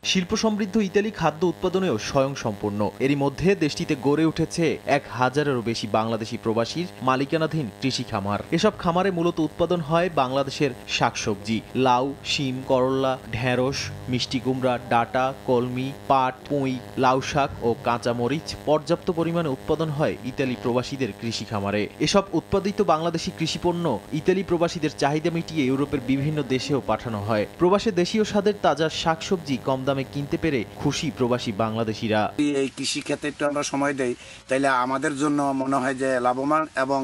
শিল্প সমৃদ্ধ ইতালি খাদ্য উৎপাদনেও স্বয়ংসম্পূর্ণ। এরই মধ্যে দেশটিতে গড়ে উঠেছে 1000-এরও বেশি বাংলাদেশি প্রবাসীর মালিকানাধীন কৃষি খামার। এসব খামারে মূলত উৎপাদন হয় বাংলাদেশের শাকসবজি, লাউ, শিম, করল্লা, ঢেঁড়স, মিষ্টি কুমড়া, ডাঁটা, কলমি, পাট, পুঁই, লাউ শাক ও কাঁচামরিচ পর্যাপ্ত পরিমাণে উৎপাদন হয় ইতালি প্রবাসীদের কৃষি খামারে। এসব উৎপাদিত বাংলাদেশি কৃষিপণ্য ইতালি প্রবাসীদের চাহিদা মিটিয়ে ইউরোপের বিভিন্ন দেশেও পাঠানো হয়। প্রবাসে দেশীয় স্বাদের তাজা শাকসবজি কম দামে কিনতে পেরে খুশি প্রবাসী বাংলাদেশিরা।
এই কৃষি ক্ষেত্রে একটু আমরা সময় দেই, তাইলে আমাদের জন্য মনে হয় যে লাভবান এবং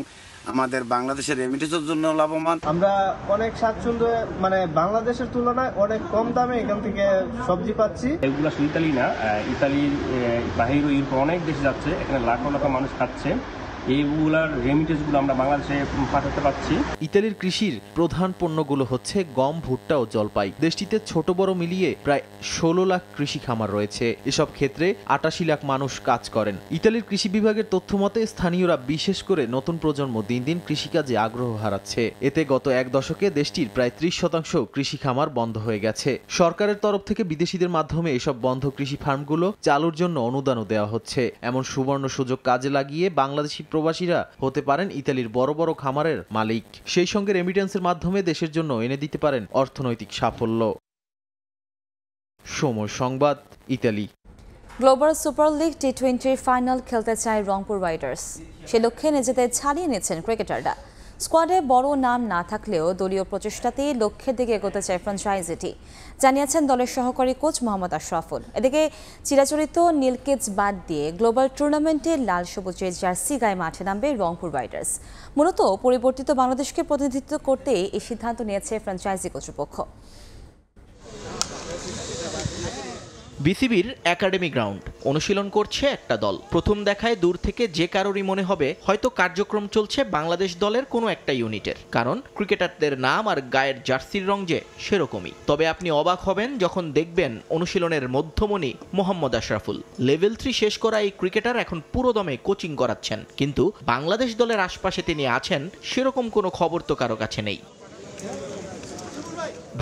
আমাদের বাংলাদেশের রেমিটেন্সের জন্য লাভবান।
আমরা অনেক স্বাচ্ছন্দ্য, মানে বাংলাদেশের তুলনায় অনেক কম দামে এখান থেকে সবজি পাচ্ছি।
এগুলো শুধু ইতালি না, ইতালির বাহিরে ইউরোপে অনেক দেশে যাচ্ছে, এখানে লাখ লাখ মানুষ খাচ্ছে। এইগুলার রেমিটেন্সগুলো আমরা বাংলাদেশে পাঠাতে পারছি।
ইতালির কৃষির প্রধান পণ্যগুলো হচ্ছে গম, ভুট্টা ও জলপাই। দেশটিতে ছোট বড় মিলিয়ে প্রায় 16 লাখ কৃষি খামার রয়েছে। এসব ক্ষেত্রে 88 লাখ মানুষ কাজ করেন। ইতালির কৃষি বিভাগের তথ্য মতে স্থানীয়রা বিশেষ করে নতুন প্রজন্ম দিন দিন কৃষিকাজে আগ্রহ হারাচ্ছে। এতে গত এক দশকে দেশটির প্রায় 30% কৃষি খামার বন্ধ হয়ে গেছে। সরকারের তরফ থেকে বিদেশিদের মাধ্যমে এসব বন্ধ কৃষি ফার্মগুলো চালুর জন্য অনুদানও দেওয়া হচ্ছে। এমন সুবর্ণ সুযোগ কাজে লাগিয়ে বাংলাদেশি প্রবাসীরা হতে পারেন ইতালির বড় বড় খামারের মালিক। সেই সঙ্গে রেমিটেন্সের মাধ্যমে দেশের জন্য এনে দিতে পারেন অর্থনৈতিক সাফল্য। সময় সংবাদ, Italy.
Global super league T20 final খেলতে চায় রংপুর রাইডার্স। সে লক্ষ্যে নিজেদের ছাড়িয়ে নিচ্ছেন ক্রিকেটাররা। স্কোয়াডে বড় নাম না থাকলেও দলীয় প্রচেষ্টাতেই লক্ষ্যের দিকে এগোতে চায় ফ্র্যাঞ্চাইজিটি, জানিয়েছেন দলের সহকারী কোচ মোহাম্মদ আশরাফুল। এদিকে চিরাচরিত নীলকিডস বাদ দিয়ে গ্লোবাল টুর্নামেন্টে লাল সবুজের জার্সি গায়ে মাঠে নামবে রংপুর রাইডার্স। মূলত পরিবর্তিত বাংলাদেশকে প্রতিনিধিত্ব করতেই এই সিদ্ধান্ত নিয়েছে ফ্র্যাঞ্চাইজি কর্তৃপক্ষ।
বিসিবির একাডেমি গ্রাউন্ড অনুশীলন করছে একটা দল। প্রথম দেখায় দূর থেকে যে কারোরই মনে হবে হয়তো কার্যক্রম চলছে বাংলাদেশ দলের কোনো একটা ইউনিটের, কারণ ক্রিকেটারদের নাম আর গায়ের জার্সির রং যে সেরকমই। তবে আপনি অবাক হবেন যখন দেখবেন অনুশীলনের মধ্যমণি মোহাম্মদ আশরাফুল। লেভেল 3 শেষ করা এই ক্রিকেটার এখন পুরোদমে কোচিং করাচ্ছেন, কিন্তু বাংলাদেশ দলের আশপাশে তিনি আছেন সেরকম কোনো খবর তো কারো কাছে নেই।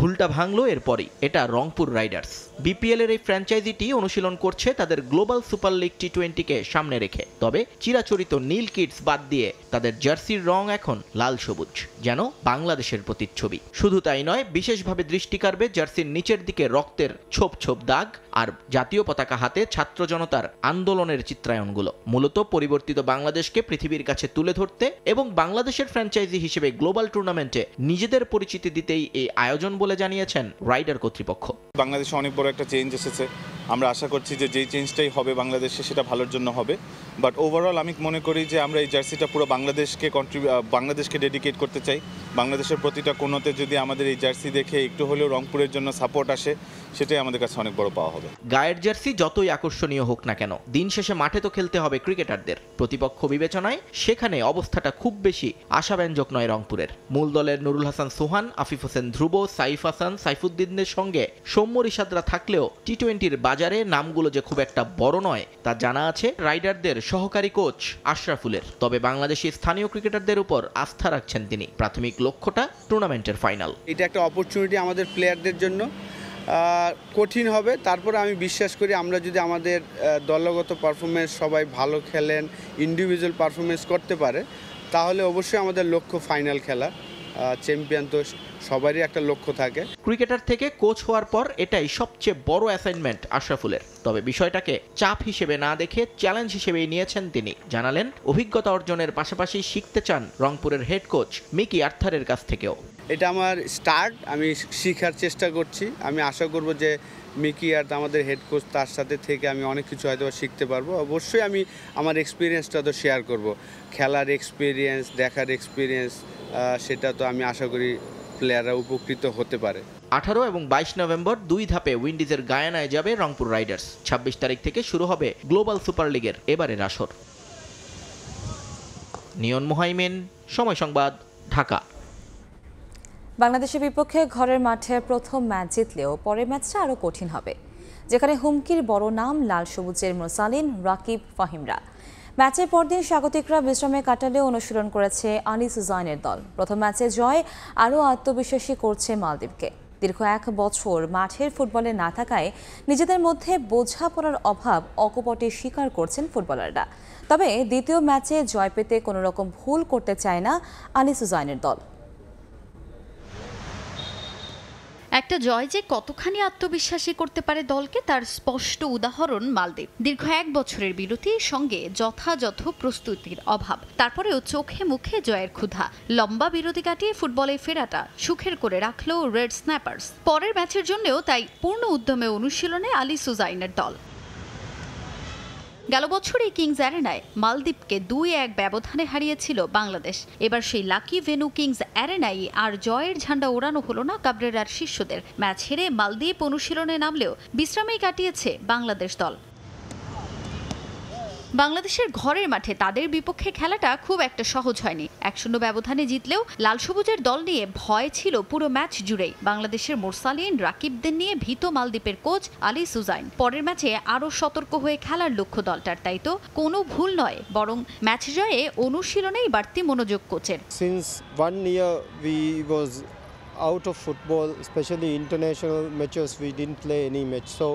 ভুলটা ভাঙলো এরপরই, এটা রংপুর রাইডার্স। বিপিএল এর এই ফ্র্যাঞ্চাইজিটি অনুশীলন করছে তাদের গ্লোবাল সুপার লিগ টি20কে সামনে রেখে। তবে চিরাচরিত নীল কিডস বাদ দিয়ে তাদের জার্সির রং এখন লাল সবুজ, যেন বাংলাদেশের প্রতিচ্ছবি। শুধু তাই নয়, বিশেষভাবে দৃষ্টি কাড়বে জার্সির নিচের দিকে রক্তের ছোপ ছোপ দাগ আর জাতীয় পতাকা হাতে ছাত্র জনতার আন্দোলনের চিত্রায়নগুলো। মূলত পরিবর্তিত বাংলাদেশকে পৃথিবীর কাছে তুলে ধরতে এবং বাংলাদেশের ফ্র্যাঞ্চাইজি হিসেবে গ্লোবাল টুর্নামেন্টে নিজেদের পরিচিতি দিতেই এই আয়োজন বলে জানিয়েছেন রাইডার কর্তৃপক্ষ।
বাংলাদেশে অনেক বড় একটা চেঞ্জ এসেছে। আমরা আশা করছি যে যেই চেঞ্জটাই হবে বাংলাদেশে সেটা ভালোর জন্য হবে। বাট ওভারঅল আমি মনে করি যে আমরা এই জার্সিটা পুরো বাংলাদেশকে ডেডিকেট করতে চাই। বাংলাদেশের প্রতিটা কোণতে যদি আমাদের এই জার্সি দেখে একটু হলেও রংপুরের জন্য সাপোর্ট আসে, সেটাই আমাদের কাছে অনেক বড় পাওয়া হবে।
গায়ের জার্সি যতই আকর্ষণীয় হোক না কেন, দিন শেষে মাঠে তো খেলতে হবে ক্রিকেটারদের। প্রতিপক্ষ বিবেচনায় সেখানে অবস্থাটা খুব বেশি আশাব্যঞ্জক নয় রংপুরের। মূল দলের নুরুল হাসান সোহান, আফিফ হোসেন ধ্রুব, সাইফ হাসান, সাইফুদ্দিনের সঙ্গে সৌম্য রিশাদরা থাকলেও টি20-র বাজারে নামগুলো যে খুব একটা বড় নয় তা জানা আছে রাইডারদের সহকারী কোচ আশরাফুলের। তবে বাংলাদেশি স্থানীয় ক্রিকেটারদের উপর আস্থা রাখছেন তিনি। প্রাথমিক লক্ষ্যটা টুর্নামেন্টের ফাইনাল।
এটা একটা অপরচুনিটি আমাদের প্লেয়ারদের জন্য। কঠিন হবে, তারপরে আমি বিশ্বাস করি আমরা যদি আমাদের দলগত পারফরমেন্স সবাই ভালো খেলেন, ইন্ডিভিজুয়াল পারফরমেন্স করতে পারে, তাহলে অবশ্যই আমাদের লক্ষ্য ফাইনাল খেলা। চ্যাম্পিয়ন তো সবারই একটা লক্ষ্য থাকে।
ক্রিকেটার থেকে কোচ হওয়ার পর এটাই সবচেয়ে বড় অ্যাসাইনমেন্ট আশরাফুলের। তবে বিষয়টাকে চাপ হিসেবে না দেখে চ্যালেঞ্জ হিসেবেই নিয়েছেন তিনি। জানালেন অভিজ্ঞতা অর্জনের পাশাপাশি শিখতে চান রংপুরের হেড কোচ মিকি আর্থারের কাছ থেকেও।
এটা আমার স্টার্ট, আমি শেখার চেষ্টা করছি। আমি আশা করব যে মিকি আর আমাদের হেড কোচ, তার সাথে থেকে আমি অনেক কিছু হয়তো শিখতে পারবো। অবশ্যই আমি আমার এক্সপিরিয়েন্সটা তো শেয়ার করব, খেলার এক্সপিরিয়েন্স, দেখার এক্সপিরিয়েন্স, সেটা তো আমি আশা করি প্লেয়াররা উপকৃত হতে পারে।
18 এবং 22 নভেম্বর 2 ধাপে উইন্ডিজের গায়ানায় যাবে রংপুর রাইডার্স। 26 তারিখ থেকে শুরু হবে গ্লোবাল সুপার লিগের এবারের আসর। নিয়ন মুহাইমিন, সময় সংবাদ, ঢাকা।
বাংলাদেশের বিপক্ষে ঘরের মাঠে প্রথম ম্যাচ জিতলেও পরের ম্যাচটা আরও কঠিন হবে, যেখানে হুমকির বড় নাম লাল সবুজের মোরসালিন, রাকিব, ফাহিমরা। ম্যাচের পরদিন স্বাগতিকরা বিশ্রামে কাটালে অনুশীলন করেছে আনিস উজাইনের দল। প্রথম ম্যাচে জয় আরও আত্মবিশ্বাসী করছে মালদ্বীপকে। দীর্ঘ 1 বছর মাঠের ফুটবলে না থাকায় নিজেদের মধ্যে বোঝাপড়ার অভাব অকপটে স্বীকার করছেন ফুটবলাররা। তবে দ্বিতীয় ম্যাচে জয় পেতে কোনো রকম ভুল করতে চায় না আনিস উজাইনের দল।
একটা জয় যে কতখানি আত্মবিশ্বাসী করতে পারে দলকে তার স্পষ্ট উদাহরণ মালদ্বীপ। দীর্ঘ 1 বছরের বিরতির সঙ্গে যথাযথ প্রস্তুতির অভাব, তারপরেও চোখে মুখে জয়ের ক্ষুধা। লম্বা বিরতি কাটিয়ে ফুটবলে ফেরাটা সুখের করে রাখলো রেড স্ন্যাপার্স। পরের ম্যাচের জন্যও তাই পূর্ণ উদ্যমে অনুশীলনে আলী সুজাইনের দল। গেল বছরই কিংস অ্যারেনায় মালদ্বীপকে 2-1 ব্যবধানে হারিয়েছিল বাংলাদেশ। এবার সেই লাকি ভেন্যু কিংস অ্যারেনায় আর জয়ের ঝান্ডা ওড়ানো হলো না কাবরেরার শিষ্যদের। ম্যাচ হেরে মালদ্বীপ অনুশীলনে নামলেও বিশ্রামেই কাটিয়েছে বাংলাদেশ দল। বাংলাদেশের ঘরের মাঠে তাদের বিপক্ষে খেলাটা খুব একটা সহজ হয়নি। 1-0 ব্যবধানে জিতলেও লাল সবুজের দল নিয়ে ভয় ছিল পুরো ম্যাচ জুড়েই। বাংলাদেশের মোরসালিন রাকিবদের নিয়ে ভীত মালদ্বীপের কোচ আলী সুজাইন। পরের ম্যাচে আরও সতর্ক হয়ে খেলার লক্ষ্য দলটার, তাই তো কোনো ভুল নয়, বরং ম্যাচ জয়ে অনুশীলনেই বাড়তি মনোযোগ কোচের।
Since 1 year we was out of football, especially international matches, we didn't play any match, so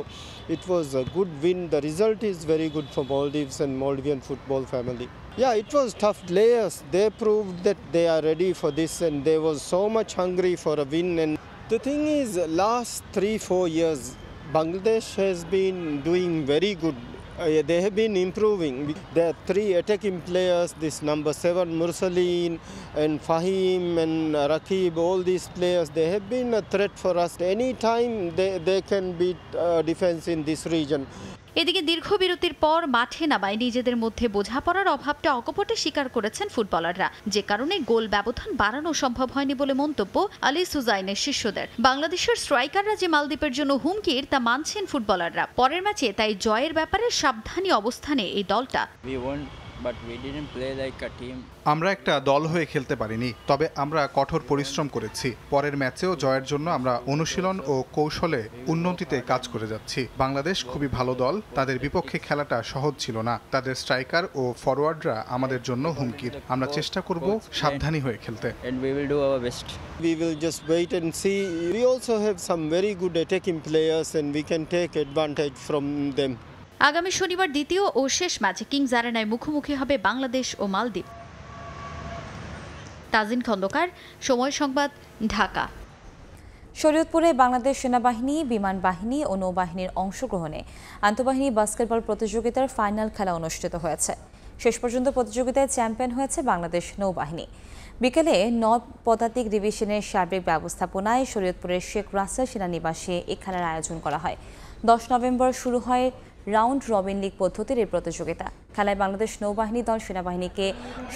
it was a good win. The result is very good for Maldives and Maldivian football family. Yeah, it was tough players. They proved that they are ready for this and they was so much hungry for a win. And the thing is, last 3-4 years Bangladesh has been doing very good. They have been improving. There are 3 attacking players, this number 7 Mursaleen and Fahim and Rakib, all these players, they have been a threat for us. Anytime they can beat defense in this region.
এদিকে দীর্ঘ বিরতির পর মাঠে নামায় নিজেদের মধ্যে বোঝাপড়ার অভাবটা অকপটে স্বীকার করেছেন ফুটবলাররা, যে কারণে গোল ব্যবধান বাড়ানো সম্ভব হয়নি বলে মন্তব্য আলী সুজাইনের শিষ্যদের। বাংলাদেশের স্ট্রাইকাররা যে মালদ্বীপের জন্য হুমকির তা মানছেন ফুটবলাররা। পরের ম্যাচে তাই জয়ের ব্যাপারে সাবধানী অবস্থানে এই দলটা।
আমরা একটা দল হয়ে খেলতে পারিনি, তবে আমরা কঠোর পরিশ্রম করেছি। পরের ম্যাচেও জয়ের জন্য আমরা অনুশীলন ও কৌশলে উন্নতিতে কাজ করে যাচ্ছি। বাংলাদেশ খুবই ভালো দল, তাদের বিপক্ষে খেলাটা সহজ ছিল না। তাদের স্ট্রাইকার ও ফরওয়ার্ডরা আমাদের জন্য হুমকির। আমরা চেষ্টা করব সাবধানী হয়ে খেলতে।
We will just wait and see. We also have some very good attacking players and we can take advantage from them.
আগামী শনিবার দ্বিতীয় ও শেষ ম্যাচে কিংস অ্যারেনায় মুখোমুখি হবে বাংলাদেশ ও মালদ্বীপ। তাজিন খন্দকার, সময় সংবাদ, ঢাকা।
শরীয়তপুরে বাংলাদেশ সেনাবাহিনী, বিমান বাহিনী ও নৌবাহিনীর অংশগ্রহণে আন্তঃবাহিনী বাস্কেটবল প্রতিযোগিতার ফাইনাল খেলা অনুষ্ঠিত হয়েছে। শেষ পর্যন্ত প্রতিযোগিতায় চ্যাম্পিয়ন হয়েছে বাংলাদেশ নৌবাহিনী। বিকেলে নৌ-পদাতিক ডিভিশনের সার্বিক ব্যবস্থাপনায় শরীয়তপুরের শেখ রাসেল সেনানিবাসে এই খেলার আয়োজন করা হয়। 10 নভেম্বর শুরু হয় রাউন্ড রবিন লিগ পদ্ধতির এই প্রতিযোগিতা। খেলায় বাংলাদেশ নৌবাহিনী দল সেনাবাহিনীকে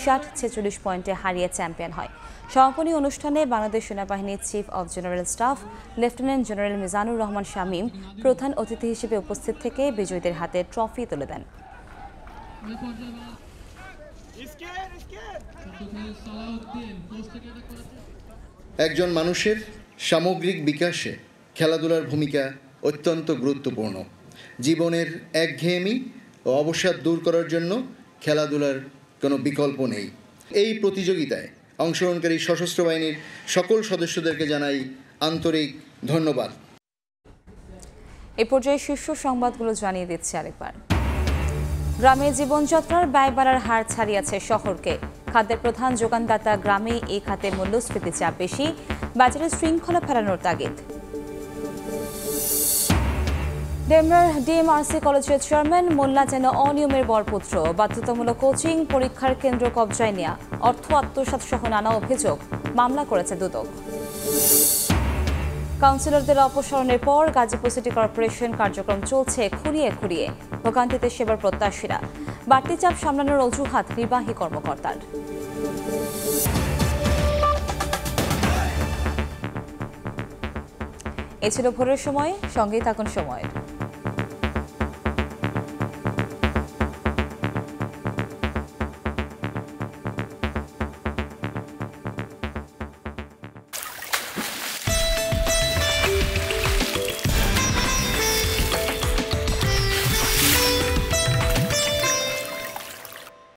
60-46 পয়েন্টে হারিয়ে চ্যাম্পিয়ন হয়। সমাপনী অনুষ্ঠানে বাংলাদেশ সেনাবাহিনীর chief of general staff lieutenant general Mizanur Rahman Shamim প্রধান অতিথি হিসেবে উপস্থিত থেকে বিজয়ীদের হাতে ট্রফি তুলে দেন।
একজন মানুষের সামগ্রিক বিকাশে খেলাধুলার ভূমিকা অত্যন্ত গুরুত্বপূর্ণ। জীবনের একঘেয়েমি ও অবসাদ দূর করার জন্য খেলাধুলার কোনো বিকল্প নেই। এই প্রতিযোগিতায় অংশগ্রহণকারী সশস্ত্র বাহিনীর সকল সদস্যদেরকে জানাই আন্তরিক ধন্যবাদ।
এই পর্যায়ে শীর্ষ সংবাদগুলো জানিয়ে দিচ্ছি আরেকবার। গ্রামে জীবনযাত্রার ব্যয় বাড়ার হার ছাড়িয়েছে শহরকে। খাদ্যের প্রধান যোগানদাতা গ্রামে এই খাতে মূল্যস্ফীতি চাপ বেশি, বাজারে শৃঙ্খলা ফেরানোর তাগিদ। ডেমরার ডিএমআরসি কলেজের চেয়ারম্যান মোল্লা যেন অনিয়মের বরপুত্র। বাধ্যতামূলক কোচিং পরীক্ষার কেন্দ্র কবজায় নেওয়া, অর্থ আত্মসাৎ সহ নানা অভিযোগ, মামলা করেছে দুদক। কাউন্সিলরদের অপসারণের পর গাজীপুর সিটি কর্পোরেশন কার্যক্রম চলছে খুঁড়িয়ে খুঁড়িয়ে। ভোগান্তিতে সেবার প্রত্যাশীরা, বাড়তি চাপ সামলানোর অজুহাত নির্বাহী কর্মকর্তার। এ ছিল ভোরের সময়, সঙ্গেই থাকুন সময়ের।